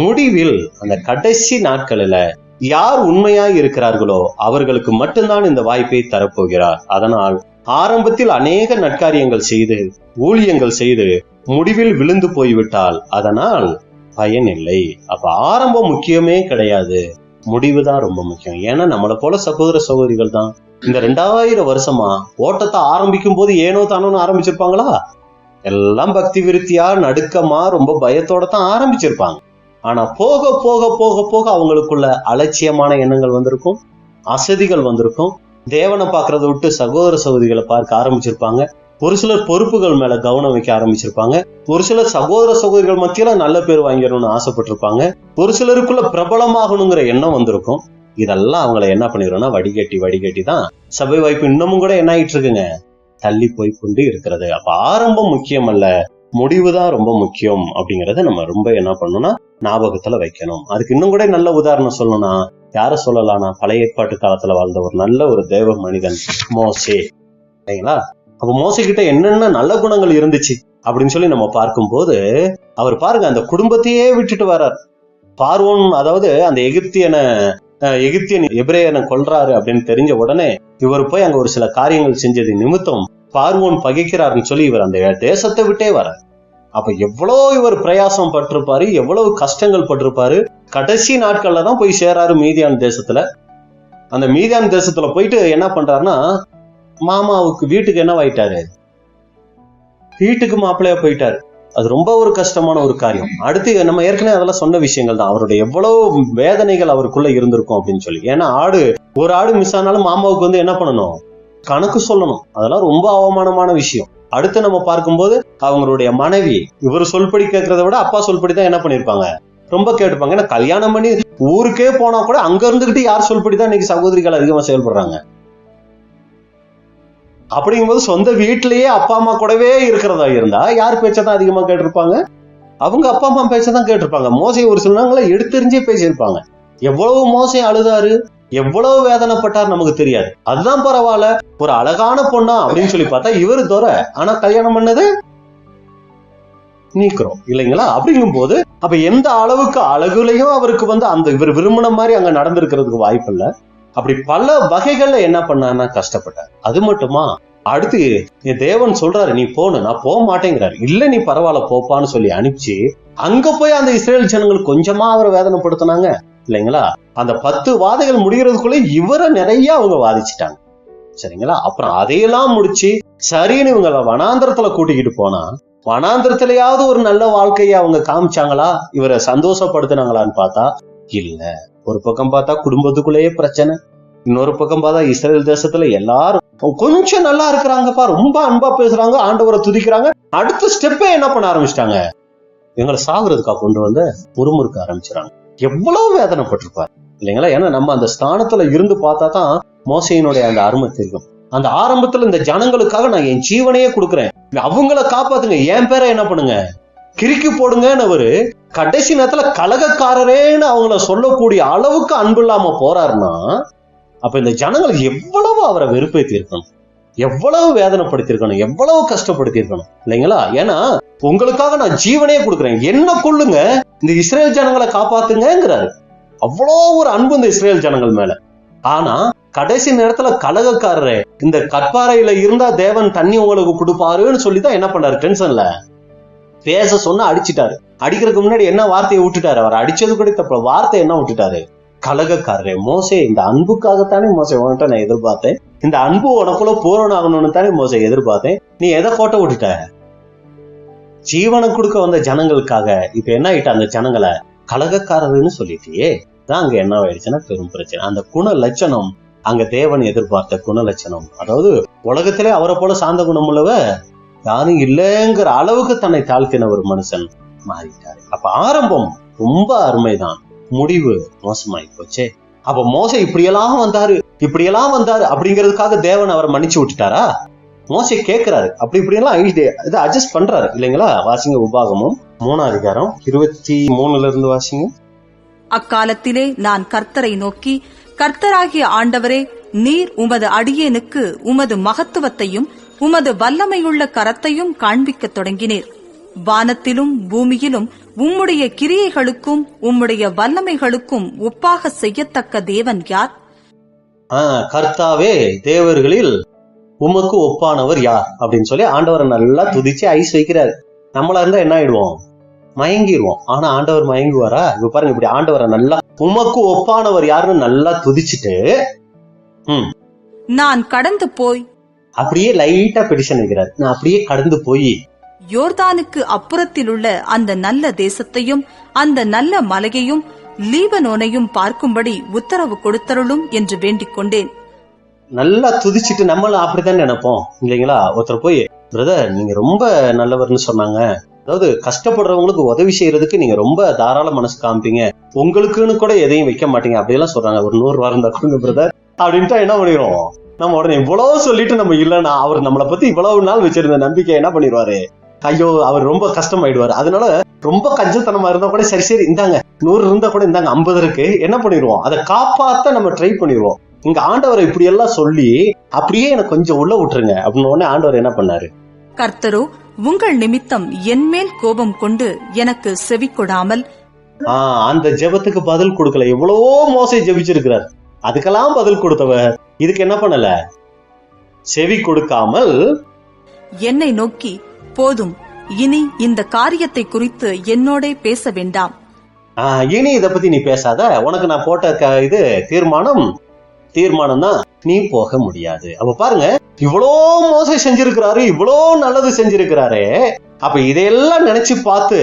Speaker 2: முடிவில் அந்த கடைசி நாட்களில யார் உண்மையாய் இருக்கிறார்களோ அவர்களுக்கு மட்டும்தான் இந்த வாய்ப்பை தரப்போகிறார். அதனால் ஆரம்பத்தில் அநேக நற்காரியங்கள் செய்து ஊழியங்கள் செய்து முடிவில் விழுந்து போய்விட்டால் அதனால் பயன் இல்லை. அப்ப ஆரம்பம் முக்கியமே கிடையாது, முடிவுதான் ரொம்ப முக்கியம். ஏன்னா நம்மளை போல சகோதர சகோதரிகள் தான் இந்த 2000 வருஷமா ஓட்டத்தை ஆரம்பிக்கும் போது ஏனோ தானோன்னு ஆரம்பிச்சிருப்பாங்களா? எல்லாம் பக்தி விருத்தியா நடுக்கமா ரொம்ப பயத்தோட தான் ஆரம்பிச்சிருப்பாங்க. ஆனா போக போக போக போக அவங்களுக்குள்ள அலட்சியமான எண்ணங்கள் வந்திருக்கும், அசதிகள் வந்திருக்கும், தேவனை பார்க்கறத விட்டு சகோதர சகோதரிகளை பார்க்க ஆரம்பிச்சிருப்பாங்க. ஒரு சிலர் பொறுப்புகள் மேல கவனம் வைக்க ஆரம்பிச்சிருப்பாங்க. ஒரு சிலர் சகோதர சகோதரிகள் மத்தியில நல்ல பேர் வாங்கிடணும்னு ஆசைப்பட்டிருப்பாங்க. ஒரு சிலருக்குள்ள பிரபலமாகணுங்கிற எண்ணம் வந்திருக்கும். இதெல்லாம் அவங்களை என்ன பண்ணிடும்னா வடிகட்டி தான் சபை வாய்ப்பு இன்னமும் கூட என்ன ஆயிட்டு இருக்குங்க, தள்ளி போய் கொண்டு இருக்கிறது. அப்ப ஆரம்பம் முக்கியம் அல்ல, முடிவுதான் ரொம்ப முக்கியம் அப்படிங்கறத நம்ம ரொம்ப என்ன பண்ணணும்னா ஞாபகத்துல வைக்கணும். அதுக்கு இன்னும் கூட நல்ல உதாரணம் சொல்லணும்னா யார சொல்லலாம்னா பழைய ஏற்பாட்டு காலத்துல வாழ்ந்த ஒரு நல்ல ஒரு தேவ மனிதன் மோசே. சரிங்களா? அப்ப மோசே கிட்ட என்னென்ன நல்ல குணங்கள் இருந்துச்சு அப்படின்னு சொல்லி நம்ம பார்க்கும்போது அவர் பாருங்க அந்த குடும்பத்தையே விட்டுட்டு வர்றார். பார்வோன், அதாவது அந்த எகிப்தியன் எபிரேயனை கொல்றாரு அப்படின்னு தெரிஞ்ச உடனே இவர் போய் அங்க ஒரு சில காரியங்கள் செஞ்சது நிமித்தம் பார்வோன் பகைக்கிறாருன்னு சொல்லி இவர் அந்த தேசத்தை விட்டே வர்றார். அப்ப எவ்வளவு இவர் பிரயாசம் பட்டிருப்பாரு, எவ்வளவு கஷ்டங்கள் பட்டிருப்பாரு. கடைசி நாட்கள்ல தான் போய் சேராரு மீதியான் தேசத்துல. அந்த மீதியான் தேசத்துல போயிட்டு என்ன பண்றாருன்னா மாமாவுக்கு வீட்டுக்கு என்னவாயிட்டாரு, வீட்டுக்கு மாப்பிள்ளையா போயிட்டாரு. அது ரொம்ப ஒரு கஷ்டமான ஒரு காரியம். அடுத்து நம்ம ஏற்கனவே அதெல்லாம் சொன்ன விஷயங்கள் தான், அவருடைய எவ்வளவு வேதனைகள் அவருக்குள்ள இருந்திருக்கும் அப்படின்னு சொல்லி. ஏன்னா ஒரு ஆடு மிஸ் ஆனாலும் மாமாவுக்கு வந்து என்ன பண்ணணும், கணக்கு சொல்லணும். அதெல்லாம் ரொம்ப அவமானமான விஷயம். அடுத்து நம்ம பார்க்கும்போது அவங்களுடைய மனைவி இவர் சொல்படி கேட்கறத விட அப்பா சொல்படி தான் என்ன பண்ணிருப்பாங்க, ரொம்ப கேட்டுப்பாங்க. ஏன்னா கல்யாணம் பண்ணி ஊருக்கே போனா கூட அங்க இருந்துகிட்டு யார் சொல்படிதான் இன்னைக்கு சகோதரிகள் அதிகமா செயல்படுறாங்க. அப்படிங்கும்போது சொந்த வீட்டிலேயே அப்பா அம்மா கூடவே இருக்கிறதா இருந்தா யார் பேச்சதான் அதிகமா கேட்டிருப்பாங்க, அவங்க அப்பா அம்மா பேச்சதான் கேட்டிருப்பாங்க. மோசே ஒரு சில நாங்கள எடுத்தெறிஞ்சே பேசியிருப்பாங்க. எவ்வளவு மோசே அழுதாரு, எவ்வளவு வேதனைப்பட்டார் நமக்கு தெரியாது. அதுதான் பரவாயில்ல, ஒரு அழகான பொண்ணா அப்படின்னு சொல்லி பார்த்தா இவரு தோற, ஆனா கல்யாணம் பண்ணது நீக்கிறோம் இல்லைங்களா? அப்படிங்கும் போது அப்ப எந்த அளவுக்கு அழகுலையும் அவருக்கு வந்து அந்த இவர் விரும்பின மாதிரி அங்க நடந்திருக்கிறதுக்கு வாய்ப்பு இல்லை. அப்படி பல வகைகள்ல என்ன பண்ணான்னா கஷ்டப்பட்டார். அது மட்டுமா, அடுத்து தேவன் சொல்றாரு நீ போன, நான் போக மாட்டேங்கிறாரு. இல்ல நீ பரவாயில்ல போப்பான்னு சொல்லி அனுப்பிச்சு அங்க போய் அந்த இஸ்ரேல் ஜனங்கள் கொஞ்சமா அவரை வேதனைப்படுத்தினாங்க இல்லைங்களா? அந்த 10 வாதைகள் முடிகிறதுக்குள்ள இவரை நிறைய அவங்க வாதிச்சுட்டாங்க சரிங்களா? அப்புறம் அதையெல்லாம் முடிச்சு சரின்னு இவங்களை வனாந்திரத்துல கூட்டிக்கிட்டு போனா வனாந்திரத்திலேயாவது ஒரு நல்ல வாழ்க்கையை அவங்க காமிச்சாங்களா, இவரை சந்தோஷப்படுத்தினாங்களான்னு பார்த்தா இல்ல. ஒரு பக்கம் பார்த்தா குடும்பத்துக்குள்ளேயே பிரச்சனை, இன்னொரு பக்கம் பார்த்தா இஸ்ரேல் தேசத்துல எல்லாரும் கொஞ்சம் நல்லா இருக்கிறாங்கப்பா, ரொம்ப அன்பா பேசுறாங்க, ஆண்டவரை துதிக்கிறாங்க. அடுத்த ஸ்டெப்பே என்ன பண்ண ஆரம்பிச்சிட்டாங்க, எங்களை சாகுறதுக்கா கொண்டு வந்து முறுமுறுக்க ஆரம்பிச்சுறாங்க. எவ்வளவு வேதனைப்பட்டிருப்பாரு இல்லைங்களா? ஏன்னா நம்ம அந்த ஸ்தானத்துல இருந்து பார்த்தா தான் மோசையினுடைய அந்த அருமை தெரியும். அந்த ஆரம்பத்துல இந்த ஜனங்களுக்காக நான் என் ஜீவனையே கொடுக்குறேன், அவங்கள காப்பாத்துங்க, என் பேரை என்ன பண்ணுங்க கிறுக்கி போடுங்கன்னு அவரு கடைசி நேரத்துல கலகக்காரரேன்னு அவங்கள சொல்லக்கூடிய அளவுக்கு அன்பு இல்லாம போறாருன்னா அப்ப இந்த ஜனங்களுக்கு எவ்வளவு அவரை வெறுப்பேத்தி இருக்கணும், எவ்வளவு வேதனைப்படுத்திருக்கணும், எவ்வளவு கஷ்டப்படுத்திருக்கணும் இல்லைங்களா? ஏன்னா உங்களுக்காக நான் ஜீவனையே கொடுக்குறேன், என்ன கொள்ளுங்க, இந்த இஸ்ரேல் ஜனங்களை காப்பாத்துங்கிறாரு. அவ்வளோ ஒரு அன்பு இந்த இஸ்ரேல் ஜனங்கள் மேல. ஆனா கடைசி நேரத்துல கலகக்காரரே இந்த கற்பாறையில இருந்தா தேவன் தண்ணி உங்களுக்கு கொடுப்பாருன்னு சொல்லிதான் என்ன பண்ணாரு, டென்ஷன்ல பேச சொன்னா அடிச்சுட்டாரு. அடிக்கிறதுக்கு முன்னாடி என்ன வார்த்தையை விட்டுட்டாரு, அவர் அடிச்சது கூட தப்பு, வார்த்தை என்ன விட்டுட்டாரு, கலகக்காரரே மோசே இந்த அன்புக்காகத்தானே மோசே உன்கிட்ட நான் எதிர்பார்த்தேன், இந்த அன்பு உனக்குள்ள பூரணம் ஆகணும்னு தானே மோசே எதிர்பார்த்தேன், நீ எதை கோட்டை விட்டுட்ட, ஜீவனை கொடுக்க வந்த ஜனங்களுக்காக இப்ப என்ன ஆயிட்ட, அந்த ஜனங்களை கலகக்காரருன்னு சொல்லிட்டியே. தான் அங்க என்ன ஆயிடுச்சுன்னா பெரும் பிரச்சனை. அந்த குண லட்சணம் அங்க தேவன் எதிர்பார்த்த குண லட்சணம், அதாவது உலகத்திலே அவரை போல சார்ந்த குணம் உள்ளவ யாரும் இல்லைங்கிற அளவுக்கு தன்னை தாழ்த்தின ஒரு மனுஷன் மாறிட்டாரு. அப்ப ஆரம்பம் ரொம்ப அருமைதான், முடிவு மோசமாயி போச்சே. அப்ப மோசை இப்படியெல்லாம் வந்தாரு அப்படிங்கிறதுக்காக தேவன் அவரை மன்னிச்சு விட்டுட்டாரா? மோசை கேட்கிறாரு, அப்படி இப்படியெல்லாம் இதை அட்ஜஸ்ட் பண்றாரு இல்லைங்களா? வாசிங்க உபாகமும் 3ஆம் அதிகாரம் 23 இருந்து வாசிங்க.
Speaker 7: அக்காலத்திலே நான் கர்த்தரை நோக்கி, கர்த்தராகிய ஆண்டவரே, நீர் உமது அடியேனுக்கு உமது மகத்துவத்தையும் உமது வல்லமையுள்ள கரத்தையும் காண்பிக்கத் தொடங்கினீர். வானத்திலும் பூமியிலும் உம்முடைய கிரியைகளுக்கும் உம்முடைய வல்லமைகளுக்கும் ஒப்பாக செய்யத்தக்க தேவன் யார்?
Speaker 2: கர்த்தாவே, தேவர்களில் உமக்கு ஒப்பானவர் யார் அப்படின்னு சொல்லி ஆண்டவரை நல்லா துதிச்சு ஐஸ் வைக்கிறாரு. நம்மளா இருந்தா என்ன ஆயிடுவோம், மயங்கிடுவோம். ஆனா ஆண்டவர் மயங்குவாரா? இப்ப பாருங்க, இப்படி ஆண்டவரை நல்லா உமக்கு ஒப்பானவர் யாருன்னு நல்லா துதிச்சுட்டு
Speaker 7: நான் கடந்து போய்
Speaker 2: அப்படியே லைட்டா பெடிஷன் வைக்கிறார், நான் அப்படியே கடந்து போய்
Speaker 7: யோர்தானுக்கு அப்புறத்தில் உள்ள அந்த நல்ல தேசத்தையும் அந்த நல்ல மலையையும் லீபனோனையும் பார்க்கும்படி உத்தரவு கொடுத்தருளும் என்று வேண்டிக் கொண்டேன்.
Speaker 2: நல்லா துதிச்சுட்டு நம்மளும் அப்படித்தான் நினைப்போம் இல்லைங்களா? ஒருத்தர் போய், பிரதர் நீங்க ரொம்ப நல்லவர்னு சொன்னாங்க, அதாவது கஷ்டப்படுறவங்களுக்கு உதவி செய்யறதுக்கு நீங்க ரொம்ப தாராள மனசு காமிப்பீங்க, உங்களுக்குன்னு கூட எதையும் வைக்க மாட்டீங்க அப்படியெல்லாம் சொல்றாங்க, ஒரு 100 ரூபா இருந்தா கொடுங்க பிரதர் அப்படின்ட்டு என்ன பண்ணிடுவோம், நம்ம உடனே இவ்வளவு சொல்லிட்டு நம்ம இல்லைன்னா அவர் நம்மளை பத்தி இவ்வளவு நாள் வச்சிருந்த நம்பிக்கை என்ன பண்ணிடுவாரு, ஐயோ அவர் ரொம்ப கஷ்டமாயிடுவாரு. அதனால ரொம்ப கஞ்சத்தனமா இருந்தா கூட சரி இந்தாங்க 100 இருந்தா கூட இந்தாங்க 50 இருக்கு, என்ன பண்ணிடுவோம், அதை காப்பாத்த நம்ம ட்ரை பண்ணிடுவோம். இங்க ஆண்டவரை இப்படி எல்லாம் சொல்லி அப்படியே எனக்கு கொஞ்சம் உள்ள விட்டுருங்க அப்படின்னு உடனே ஆண்டவர் என்ன பண்ணாரு,
Speaker 7: கர்த்தரோ உங்கள் நிமித்தம் என் மேல் கோபம் கொண்டு எனக்கு செவி கொடாமல்.
Speaker 2: அந்த ஜெபத்துக்கு பதில் கொடுக்கல. எவ்வளவோ மோசை ஜெபிச்சிருக்கிறார், அதுக்கெல்லாம் பதில் கொடுத்தவர் இதுக்கு என்ன பண்ணல, செவி கொடுக்காமல்
Speaker 7: என்னை நோக்கி, போதும், இனி இந்த காரியத்தை குறித்து என்னோட பேச வேண்டாம்,
Speaker 2: இனி இதை பத்தி நீ பேசாத, உனக்கு நான் போட்ட இது தீர்மானம் தான், நீ போக முடியாது. அப்ப பாருங்க, இவ்வளோ மோசை செஞ்சிருக்கிறாரு, இவ்வளோ நல்லது செஞ்சிருக்கிறாரு. அப்ப இதையெல்லாம் நினைச்சு பார்த்து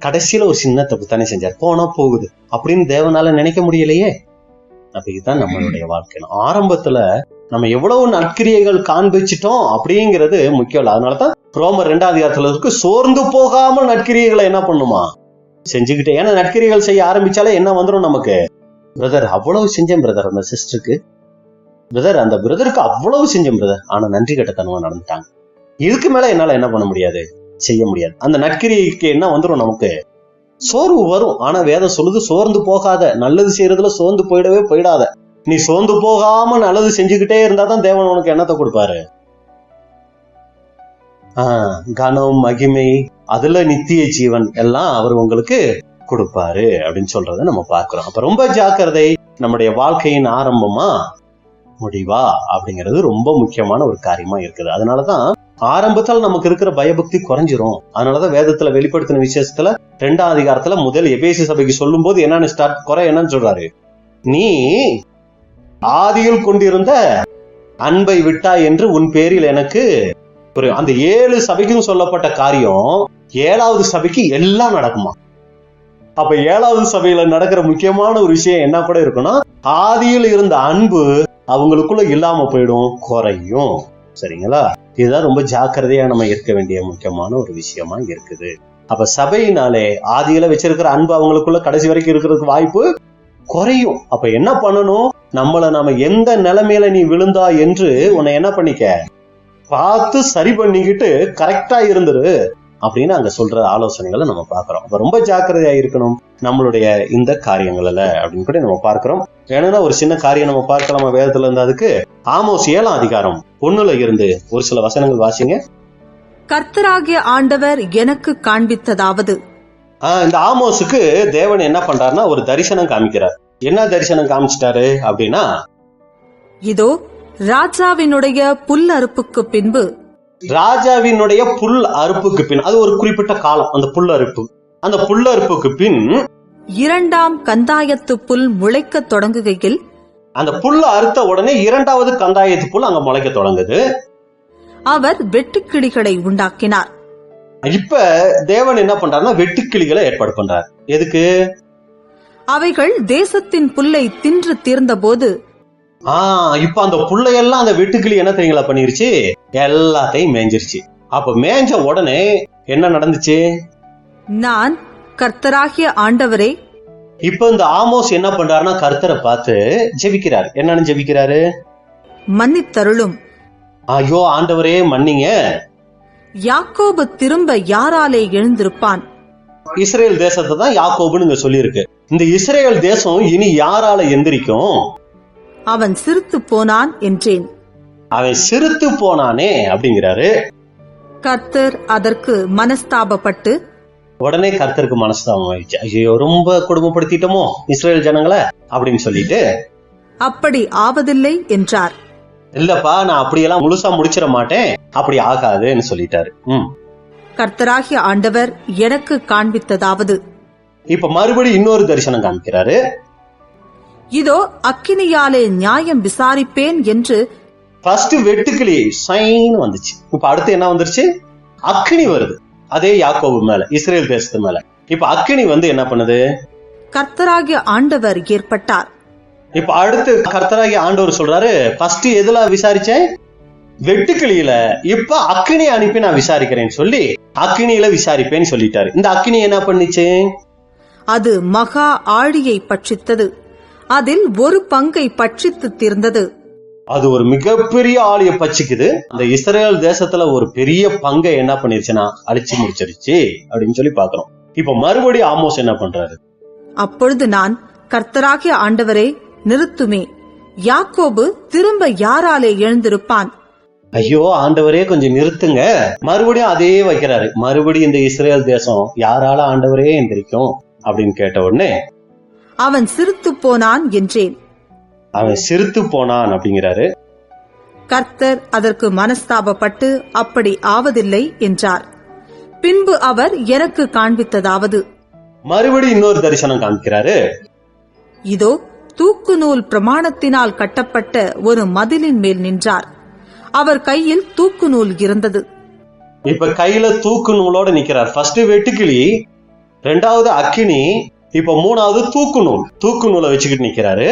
Speaker 2: கடைசியில ஒரு சின்ன தப்பு தானே செஞ்சார், போனா போகுது அப்படின்னு தேவனால நினைக்க முடியலையே. அப்ப இதுதான் நம்மளுடைய வாழ்க்கை. ஆரம்பத்துல நம்ம எவ்வளவு நற்கிரியைகள் காண்பிச்சிட்டோம் அப்படிங்கிறது முக்கியம் இல்லை. அதனாலதான் ரோமர் 2ஆம் அதிகாரத்துல இருக்கு, சோர்ந்து போகாமல் நற்கிரியைகளை என்ன பண்ணுமா செஞ்சுக்கிட்டே. ஏன்னா நற்கிரியைகள் செய்ய ஆரம்பிச்சாலே என்ன வந்துடும் நமக்கு, பிரதர் அவ்வளவு செஞ்சேன் பிரதர் அந்த சிஸ்டருக்கு, பிரதர் அந்த பிரதருக்கு அவ்வளவு செஞ்சேன் பிரதர், ஆனா நன்றி கட்டத்தனமா நடந்துட்டாங்க, இதுக்கு மேல என்னால என்ன பண்ண முடியாது, செய்ய முடியாது. அந்த நற்கிரியைக்கு என்ன வந்துடும், நமக்கு சோர்வு வரும். ஆனா வேதம் சொல்லுது, சோர்ந்து போகாத, நல்லது செய்யறதுல சோர்ந்து போயிடாத, நீ சோர்ந்து போகாம நல்லது செஞ்சுக்கிட்டே இருந்தாதான் தேவன் உனக்கு என்னத்தை கொடுப்பாரு, கனம் மகிமை, அதுல நித்திய ஜீவன் எல்லாம் அவர் உங்களுக்கு கொடுப்பாரு அப்படின்னு சொல்றத நம்ம பார்க்கிறோம். அப்ப ரொம்ப ஜாக்கிரதை, நம்முடைய வாழ்க்கையின் ஆரம்பமா முடிவா அப்படிங்கிறது ரொம்ப முக்கியமான ஒரு காரியமா இருக்குது. அதனாலதான் ஆரம்பத்துல நமக்கு இருக்கிற பயபக்தி குறைஞ்சிரும். அதனாலதான் வேதத்துல வெளிப்படுத்தின விசேஷத்துல 2ஆம் அதிகாரத்துல முதல் எபேசு சபைக்கு சொல்லும் போது என்னன்னு குறை என்னன்னு சொல்றாரு, நீ ஆதியில் கொண்டிருந்த அன்பை விட்டா என்று உன் பேரில் எனக்கு புரியும். அந்த 7 சபைக்கும் சொல்லப்பட்ட காரியம் 7வது சபைக்கு எல்லாம் நடக்குமா? அப்ப 7வது சபையில நடக்கிற முக்கியமான ஒரு விஷயம் என்ன கூட இருக்குன்னா, ஆதியில் இருந்த அன்பு அவங்களுக்குள்ள இல்லாம போயிடும், குறையும். சரிங்களா? இதுதான் ரொம்ப ஜாக்கிரதையா நம்ம இருக்க வேண்டிய முக்கியமான ஒரு விஷயமா இருக்குது. அப்ப சபையினாலே ஆதியில வச்சிருக்கிற அன்பு அவங்களுக்குள்ள கடைசி வரைக்கும் இருக்கிறதுக்கு வாய்ப்பு குறையும். அப்ப என்ன பண்ணணும், நாம எந்த நிலைமையில நீ விழுந்தா என்று உன்னை என்ன பண்ணிக்க, பார்த்து சரி பண்ணிக்கிட்டு கரெக்டா இருந்துரு அப்படின்னு அங்க சொல்ற ஆலோசனைகளை நம்ம பாக்குறோம். அப்ப ரொம்ப ஜாக்கிரதையா இருக்கணும் நம்மளுடைய இந்த காரியங்கள்ல அப்படின்னு கூட நம்ம பார்க்கிறோம். ஏன்னா ஒரு சின்ன காரியம் நம்ம பார்க்கலாமா வேதத்துல இருந்து, அதுக்கு ஆமோஸ் 7ஆம் அதிகாரம் 1ல இருந்து ஒரு சில வசனங்கள் வாசிங்க.
Speaker 7: கர்த்தராகிய ஆண்டவர் எனக்கு காண்பித்ததாவது.
Speaker 2: இந்த ஆமோஸுக்கு தேவன் என்ன பண்றாருன்னா ஒரு தரிசனம் காமிக்கிறார். என்ன தரிசனம் காமிச்சிட்டாரு அப்படின்னா,
Speaker 7: இதோ ராஜாவினுடைய புல் அறுப்புக்கு பின்பு,
Speaker 2: ராஜாவினுடைய புல் அறுப்புக்கு பின், அது ஒரு குறிப்பிட்ட காலம், அந்த புல் அறுப்பு, அந்த புல் அறுப்புக்கு பின்
Speaker 7: 2ஆம் கந்தாயத்து புல் முளைக்க தொடங்குகையில்,
Speaker 2: அந்த புல் அறுத்த உடனே 2வது கந்தாயத்து புல் அங்க முளைக்க தொடங்குது.
Speaker 7: அவர் வெட்டுக்கிளிகளை உண்டாக்கினார்.
Speaker 2: இப்ப தேவன் என்ன பண்றாருன்னா வெட்டுக்கிளிகளை ஏற்பாடு பண்றார். எதுக்கு?
Speaker 7: அவைகள் தேசத்தின் புல்லை தின்று தீர்ந்த போது,
Speaker 2: இப்ப அந்த புள்ளையெல்லாம் அந்த வெட்டுக்கிளி என்ன தெரியுங்களா பண்ணிருச்சு, எல்லாத்தையும் மேய்ஞ்சிருச்சு. அப்ப மேய்ஞ்ச உடனே என்ன நடந்துச்சு,
Speaker 7: நான் கர்த்தராகிய ஆண்டவரே.
Speaker 2: இப்ப இந்த ஆமோஸ் என்ன பண்றாருன்னா கர்த்தரை பார்த்து ஜெபிக்கிறார். என்னன்னு ஜெபிக்கிறாரு,
Speaker 7: மன்னித்தருளும்,
Speaker 2: ஐயோ ஆண்டவரே மன்னிங்க,
Speaker 7: யாக்கோபு திரும்ப யாராலே எழுந்திருப்பான்?
Speaker 2: இஸ்ரேல் தேசத்தை தான் யாக்கோபுன்னு சொல்லி இருக்கு. இந்த இஸ்ரேல் தேசம் இனி யாரால எந்திரிக்கும்?
Speaker 7: அவன் சிரித்து போனான் என்றேன்.
Speaker 2: அவன் சிரித்து போனானே அப்படிங்கிறாரு.
Speaker 7: கர்த்தர் அதற்கு மனஸ்தாபப்பட்டு,
Speaker 2: உடனே கர்த்தருக்கு மனஸ்தாபம் ஆயிடுச்சு. ஐயோ ரொம்ப கொடுமைப்படுத்திட்டோமோ இஸ்ரேல் ஜனங்களை அப்படின்னு சொல்லிட்டு,
Speaker 7: அப்படி ஆவதில்லை என்றார்.
Speaker 2: இல்லப்பா நான் அப்படியெல்லாம் முழுசா முடிச்சிட மாட்டேன், அப்படி ஆகாதுன்னு சொல்லிட்டாரு.
Speaker 7: கர்த்தராகிய ஆண்டவர் எனக்கு காண்பித்ததாவது.
Speaker 2: இப்ப மறுபடி இன்னொரு தரிசனம் காமிக்கிறாரு.
Speaker 7: இதோ அக்கினியாலே நியாயம் விசாரிப்பேன் என்று.
Speaker 2: ஃபர்ஸ்ட் வெட்டுக்கிளி சைன் வந்துச்சு. இப்ப அடுத்து என்ன வந்துருச்சு, அக்கினி வருது. அதே யாக்கோபு மேல, இஸ்ரேல் தேசத்து மேல. இப்ப அக்கினி வந்து என்ன பண்ணுது,
Speaker 7: கர்த்தராகிய ஆண்டவர் ஏற்பட்டார்.
Speaker 2: இப்ப அடுத்து கர்த்தராகிய ஆண்டவர் சொல்றாரு, ஃபர்ஸ்ட் எதுல விசாரிச்சேன், வெட்டுக்கிளியில. இப்ப அக்கினி அனுப்பி நான் விசாரிக்கிறேன்னு சொல்லி அக்கினியில விசாரிப்பேன்னு சொல்லிட்டாரு. இந்த அக்கினி என்ன பண்ணுச்சு,
Speaker 7: அது மகா ஆழியை பட்சித்தது, அதில் ஒரு பங்கை பட்சித்து தீர்ந்தது.
Speaker 2: அது ஒரு மிகப்பெரிய ஆழிய பச்சிக்குது. அந்த இஸ்ரேல் தேசத்துல ஒரு பெரிய பங்கை என்ன பண்ணிருச்சுன்னா அழிச்சு முடிச்சிருச்சு அப்படின்னு சொல்லி பாக்குறோம். இப்ப மறுபடியும் ஆமோஸ் என்ன பண்றாரு,
Speaker 7: அப்பொழுது நான் கர்த்தராகிய ஆண்டவரே நிறுத்துமே, யாக்கோபு திரும்ப யாராலே எழுந்திருப்பான்?
Speaker 2: ஐயோ ஆண்டவரே கொஞ்சம் நிறுத்துங்க. மறுபடியும் அதே வைக்கிறாரு. மறுபடியும் இந்த இஸ்ரேல் தேசம் யாரால ஆண்டவரே எந்திரிக்கும் அப்படின்னு கேட்ட உடனே
Speaker 7: அவன் சிரித்து போனான் என்றேன்.
Speaker 2: அவன் சிரித்து போனான் அப்படிங்கிறாரு.
Speaker 7: கர்த்தர் அதற்கு மனஸ்தாபப்பட்டு அப்படி ஆவதில்லை என்றார். பின்பு அவர் எனக்கு காண்பித்ததாவது.
Speaker 2: மறுபடியும் இன்னொரு தரிசனம் காமிக்கிறாரு.
Speaker 7: இதோ தூக்கு நூல் பிரமாணத்தினால் கட்டப்பட்ட ஒரு மதிலின் மேல் நின்றார். அவர் கையில் தூக்கு நூல் இருந்தது.
Speaker 2: இப்ப கையில தூக்கு நூலோட நிக்கிறார். ஃபர்ஸ்ட் வெட்டுக்கிளி, 2வது அக்கினி, இப்ப 3வது தூக்கு நூல். தூக்கு நூலை வச்சுக்கிட்டு நிக்கிறாரு.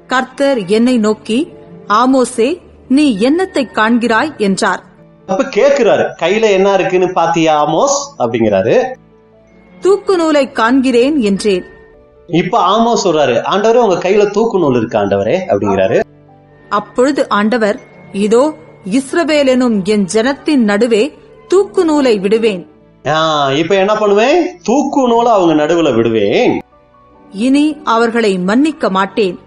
Speaker 7: கர்த்தர் என்னை நோக்கி, ஆமோசே நீ என்னத்தை காண்கிறாய் என்றார்.
Speaker 2: அப்ப கேக்குறாரு, கையில என்ன இருக்குன்னு பாத்தியா ஆமோஸ் அப்படிங்கிறாரு.
Speaker 7: தூக்கு நூலை காண்கிறேன் என்றேன்.
Speaker 2: இப்ப ஆமோஸ் சொல்றாரு, ஆண்டவரே உங்க கையில தூக்கு நூல் இருக்கு ஆண்டவரே அப்படிங்கிறாரு.
Speaker 7: அப்பொழுது ஆண்டவர், இதோ இஸ்ரவேல் எனும் என் ஜனத்தின் நடுவே தூக்கு நூலை விடுவேன்.
Speaker 2: இப்ப என்ன பண்ணுவேன், தூக்கு நூலை அவங்க நடுவுல விடுவேன்.
Speaker 7: இனி அவர்களை மன்னிக்க மாட்டேன்.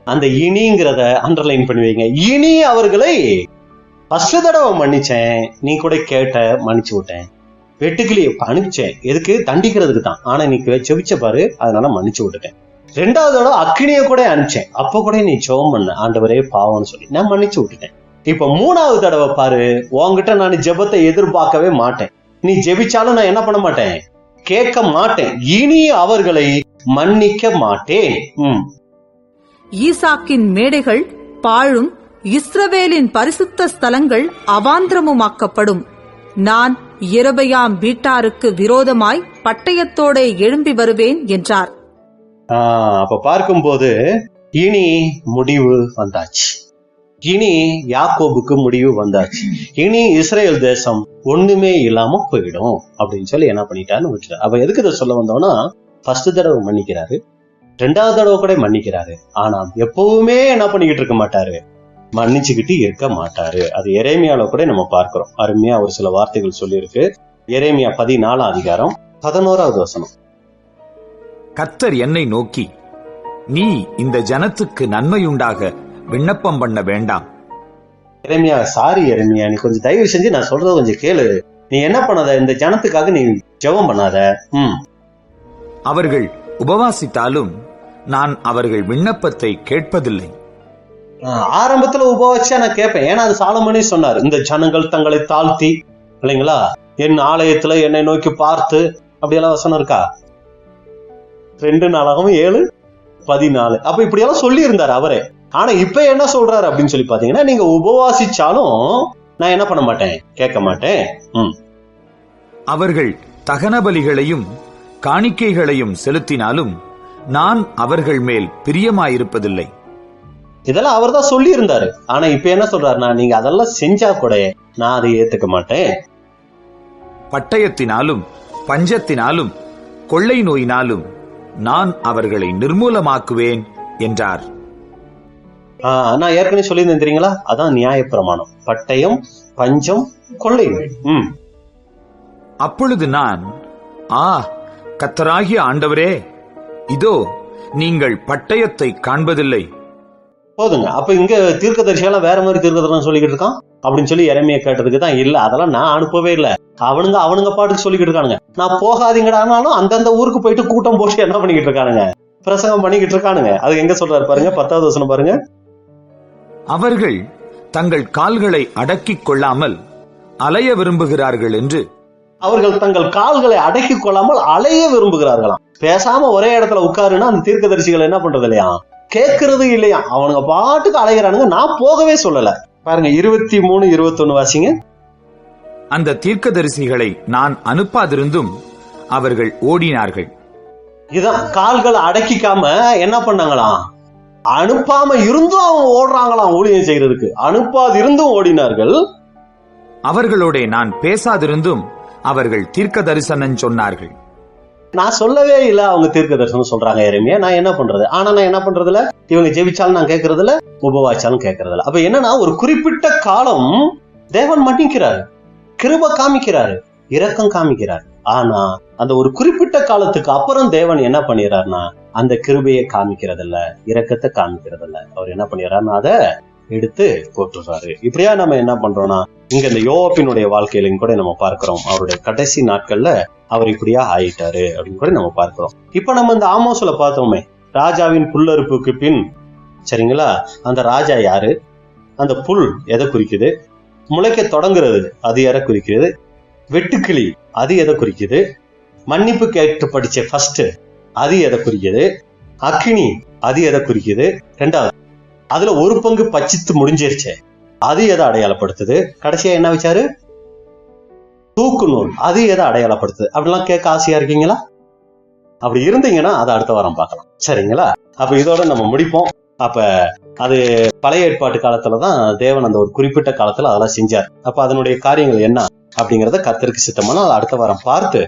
Speaker 2: அந்த இனிங்கிறத அண்டர்லைன் பண்ணுவீங்க. இனி அவர்களை ஃபர்ஸ்ட் தடவை மன்னிச்சேன், நீ கூட கேட்ட, மன்னிச்சு விட்டேன். வெட்டுக்கிளி அனுப்பிச்சேன், எதுக்கு, தண்டிக்கிறதுக்கு தான். ஆனா நீ செவிச்ச பாரு, அதனால மன்னிச்சு விட்டுட்டேன். 2வது தடவை அக்கினிய கூட அனுப்பிச்சேன், அப்ப கூட நீ ஜெபம் பண்ண, ஆண்டவரே பாவம்னு சொல்லி நான் மன்னிச்சு விட்டுட்டேன். இப்ப 3வது தடவை பாரு, உன்கிட்ட நான் ஜெபத்தை எதிர்பார்க்கவே மாட்டேன், நீ ஜெபிச்சாலும் நான் என்ன பண்ண மாட்டேன், கேட்க மாட்டேன், இனி அவர்களை மன்னிக்க மாட்டேன்.
Speaker 7: ஈசாக்கின் மேடைகள் பாழும், இஸ்ரவேலின் பரிசுத்த ஸ்தலங்கள் அவாந்திரமுமாக்கப்படும். நான் யெரொபெயாம் வீட்டாருக்கு விரோதமாய் பட்டயத்தோட எழும்பி வருவேன் என்றார்.
Speaker 2: அப்ப பார்க்கும்போது இனி முடிவு வந்தாச்சு, இனி யாக்கோபுக்கு முடிவு வந்தாச்சு, இனி இஸ்ரேல் தேசம் ஒண்ணுமே இல்லாம போயிடும் அப்படின்னு சொல்லி என்ன பண்ணிட்டான்னு விட்டுறாரு. அப்ப எதுக்கு இதை சொல்ல வந்தோம்னா, ஃபர்ஸ்ட் தடவை மன்னிக்கிறாரு, 2வது தடவை கூட மன்னிக்கிறாரு, ஆனா எப்பவுமே என்ன பண்ணிக்கிட்டு இருக்க மாட்டாரு, மன்னிச்சுக்கிட்டு இருக்க மாட்டாரு. அது எரேமியால கூட நம்ம பார்க்கிறோம். அருமையா ஒரு சில வார்த்தைகள் சொல்லியிருக்கு. எரேமியா 14 அதிகாரம் 11வது வசனம்.
Speaker 8: கர்த்தர் என்னை நோக்கி, நீ இந்த ஜனத்துக்கு நன்மையுண்டாக விண்ணப்பம் பண்ண வேண்டாம்.
Speaker 2: எரேமியா, சாரி எரேமியா, நீ கொஞ்சம் தயவு செஞ்சு நான் சொல்றத கொஞ்சம் கேளு, நீ என்ன பண்ணாத, இந்த ஜனத்துக்காக நீ ஜெபம் பண்ணாத.
Speaker 8: அவர்கள் உபவாசித்தாலும் நான் அவர்கள் விண்ணப்பத்தை கேட்பதில்லை.
Speaker 2: ஆரம்பத்துல உபவாசிச்சா நான் கேட்பேன், ஏன்னா அது சாலமோனே சொன்னார், இந்த ஜனங்கள் தங்களை தாழ்த்தி, இல்லைங்களா, என் ஆலயத்துல என்னை நோக்கி பார்த்து, அப்படியெல்லாம் வசனம் இருக்கா? 2 நாளாகவும் 7:14. அப்ப இப்படியெல்லாம் சொல்லி இருந்தாரு அவரே. ஆனா இப்ப என்ன சொல்றாரு அப்படின்னு சொல்லி பாத்தீங்கன்னா, நீங்க உபவாசிச்சாலும் நான் என்ன பண்ண மாட்டேன், கேட்க மாட்டேன்.
Speaker 8: அவர்கள் தகன பலிகளையும் காணிக்கைகளையும் செலுத்தினாலும் நான் அவர்கள் மேல் பிரியமாயிருப்பதில்லை.
Speaker 2: இதெல்லாம் அவர் தான் சொல்லி இருந்தாரு. ஆனா இப்ப என்ன சொல்றாருன்னா, நீங்க அதெல்லாம் செஞ்சா கூட நான் அதை ஏத்துக்க மாட்டேன்.
Speaker 8: பட்டயத்தினாலும் பஞ்சத்தினாலும் கொள்ளை நோயினாலும் நான் அவர்களை நிர்மூலமாக்குவேன் என்றார்.
Speaker 2: நான் ஏற்கனவே சொல்லியிருந்தேன் தெரியுங்களா, அதான் நியாயப்பிரமாணம், பட்டயம், பஞ்சம், கொள்ளை நோய்.
Speaker 8: அப்பொழுது நான், கர்த்தராகிய ஆண்டவரே, இதோ நீங்கள் பட்டயத்தை காண்பதில்லை.
Speaker 2: போதுங்க. அப்ப இங்க தீர்க்கதரிசியெல்லாம் வேற மாதிரி தீர்க்கதரிசனம் சொல்லிக்கிட்டு இருக்கான் அப்படின்னு சொல்லி எரேமியா கேட்டதுக்கு தான், இல்ல அதெல்லாம் நான் அனுப்பவே இல்லை, அவனுங்க பாட்டுக்கு சொல்லிக்கிட்டு இருக்கானுங்க, நான் போகாதீங்கடானாலும் அந்தந்த ஊருக்கு போயிட்டு கூட்டம் போட்டு என்ன பண்ணிக்கிட்டு இருக்கானுங்க, பிரசங்கம் பண்ணிக்கிட்டு இருக்கானுங்க. அது எங்க சொல்றாரு பாருங்க, 10வது வசனம் பாருங்க.
Speaker 8: அவர்கள் தங்கள் கால்களை அடக்கிக் கொள்ளாமல் அலைய விரும்புகிறார்கள் என்று.
Speaker 2: அவர்கள் தங்கள் கால்களை அடக்கிக் கொள்ளாமல் அலைய விரும்புகிறார்களாம். பேசாம ஒரே இடத்துல உட்காருன்னா அந்த தீர்க்கதரிசிகள் என்ன பண்றது இல்லையா, கேட்கறது இல்லையா, அவனுங்க பாட்டுக்கு அலைகிறானுங்க, நான் போகவே சொல்லல. பாருங்க 23, 21 வாசிங்க.
Speaker 8: அந்த தீர்க்கதரிசிகளை நான் அனுப்பாதிருந்தும் அவர்கள் ஓடினார்கள்.
Speaker 2: இதான் கால்களை அடக்கிக்காம என்ன பண்ணாங்களாம், அனுப்பாம இருந்தும் அவங்க ஓடுறாங்களாம் ஊழியம் செய்யறதுக்கு, அனுப்பாது இருந்தும் ஓடினார்கள்.
Speaker 8: அவர்களோட நான் பேசாதிருந்தும் அவர்கள் தீர்க்க தரிசனம் சொன்னார்கள்.
Speaker 2: நான் சொல்லவே இல்லை, அவங்க தீர்க்க தரிசனம் சொல்றாங்க எரேமியா, நான் என்ன பண்றது? ஆனா நான் என்ன பண்றதுல, இவங்க ஜெபிச்சாலும் நான் கேட்கறதுல, உபவாசாலும் கேட்கறதுல. அப்ப என்னன்னா, ஒரு குறிப்பிட்ட காலம் தேவன் மன்னிக்கிறாரு, கிருபை காமிக்கிறாரு, இரக்கம் காமிக்கிறாரு. ஆனா அந்த ஒரு குறிப்பிட்ட காலத்துக்கு அப்புறம் தேவன் என்ன பண்ணிடுறாருன்னா, அந்த கிருபையை காமிக்கிறது இல்ல, இரக்கத்தை காமிக்கிறது இல்ல, அவர் என்ன பண்ணிடுறாருன்னா அதை எடுத்து போட்டுறாரு. இப்படியா நம்ம என்ன பண்றோம்னா, இங்க இந்த யோவாபினுடைய வாழ்க்கையிலையும் கூட நம்ம பார்க்கிறோம், அவருடைய கடைசி நாட்கள்ல அவர் இப்படியா ஆயிட்டாரு அப்படின்னு கூட நம்ம பார்க்கிறோம். இப்ப நம்ம இந்த ஆமோஸ்ல பார்த்தோமே, ராஜாவின் புல்லறுப்புக்கு பின், சரிங்களா, அந்த ராஜா யாரு, அந்த புல் எதை குறிக்குது, முளைக்க தொடங்குறது அது எதை குறிக்குது, வெட்டுக்கிளி அது எதை குறிக்குது, மன்னிப்பு கேட்டு படிச்ச ஃபர்ஸ்ட் அது எதை குறிக்குது, அக்கினி அது எதை குறிக்குது, 2வது அதுல ஒரு பங்கு பச்சித்து முடிஞ்சிருச்சு அது எதை அடையாளப்படுத்துது, கடைசியா என்ன வச்சாரு, தூக்கு நூல் அது எதை அடையாளப்படுத்துது. அப்படிலாம் கேட்க ஆசையா இருக்கீங்களா? அப்படி இருந்தீங்கன்னா அதை அடுத்த வாரம் பார்க்கலாம், சரிங்களா? அப்ப இதோட நம்ம முடிப்போம். அப்ப அது பழைய ஏற்பாட்டு காலத்துலதான் தேவன் அந்த ஒரு குறிப்பிட்ட காலத்துல அதெல்லாம் செஞ்சார். அப்ப அதனுடைய காரியங்கள் என்ன அப்படிங்கறத கர்த்தருக்கு சித்தமான அடுத்த வாரம் பார்த்து,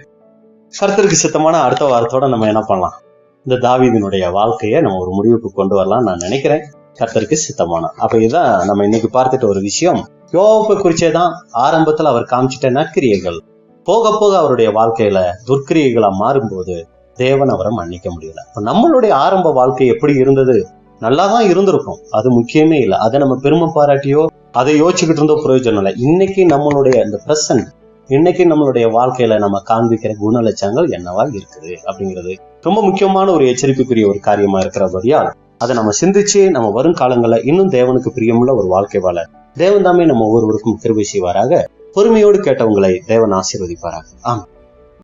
Speaker 2: கர்த்தருக்கு சித்தமான அடுத்த வாரத்தோட நம்ம என்ன பண்ணலாம், இந்த தாவீதினுடைய வாழ்க்கையை நம்ம ஒரு முடிவுக்கு கொண்டு வரலாம் நான் நினைக்கிறேன், கர்த்தருக்கு சித்தமான. அப்ப இதுதான் நம்ம இன்னைக்கு பார்த்துட்ட ஒரு விஷயம். யோபை குறிச்சேதான் ஆரம்பத்துல அவர் காமிச்சிட்ட நற்கிரியைகள் போக போக அவருடைய வாழ்க்கையில துர்க்கிரியைகளா மாறும்போது தேவன் அவரை மன்னிக்க முடியல. நம்மளுடைய ஆரம்ப வாழ்க்கை எப்படி இருந்தது, நல்லாதான் இருந்திருக்கும், அது முக்கியமே இல்லை. அதை நம்ம பெருமை பாராட்டியோ அதை யோசிச்சுக்கிட்டு இருந்தோ பிரயோஜனம் இல்லை. இன்னைக்கு நம்மளுடைய இந்த பிரசன்ட் இன்னைக்கு நம்மளுடைய வாழ்க்கையில நம்ம காண்பிக்கிற குணலட்சங்கள் என்னவா இருக்குது அப்படிங்கிறது ரொம்ப முக்கியமான ஒரு எச்சரிப்புக்குரிய ஒரு காரியமா இருக்கிறபடியால் அதை நம்ம சிந்திச்சு நம்ம வரும் காலங்கள்ல இன்னும் தேவனுக்கு பிரியமுள்ள ஒரு வாழ்க்கை வாழ தேவன் தாமே நம்ம ஒவ்வொருவருக்கும் கிருபை செய்வாராக. பொறுமையோடு கேட்டவங்களை தேவன் ஆசீர்வதிப்பாராக. ஆம்.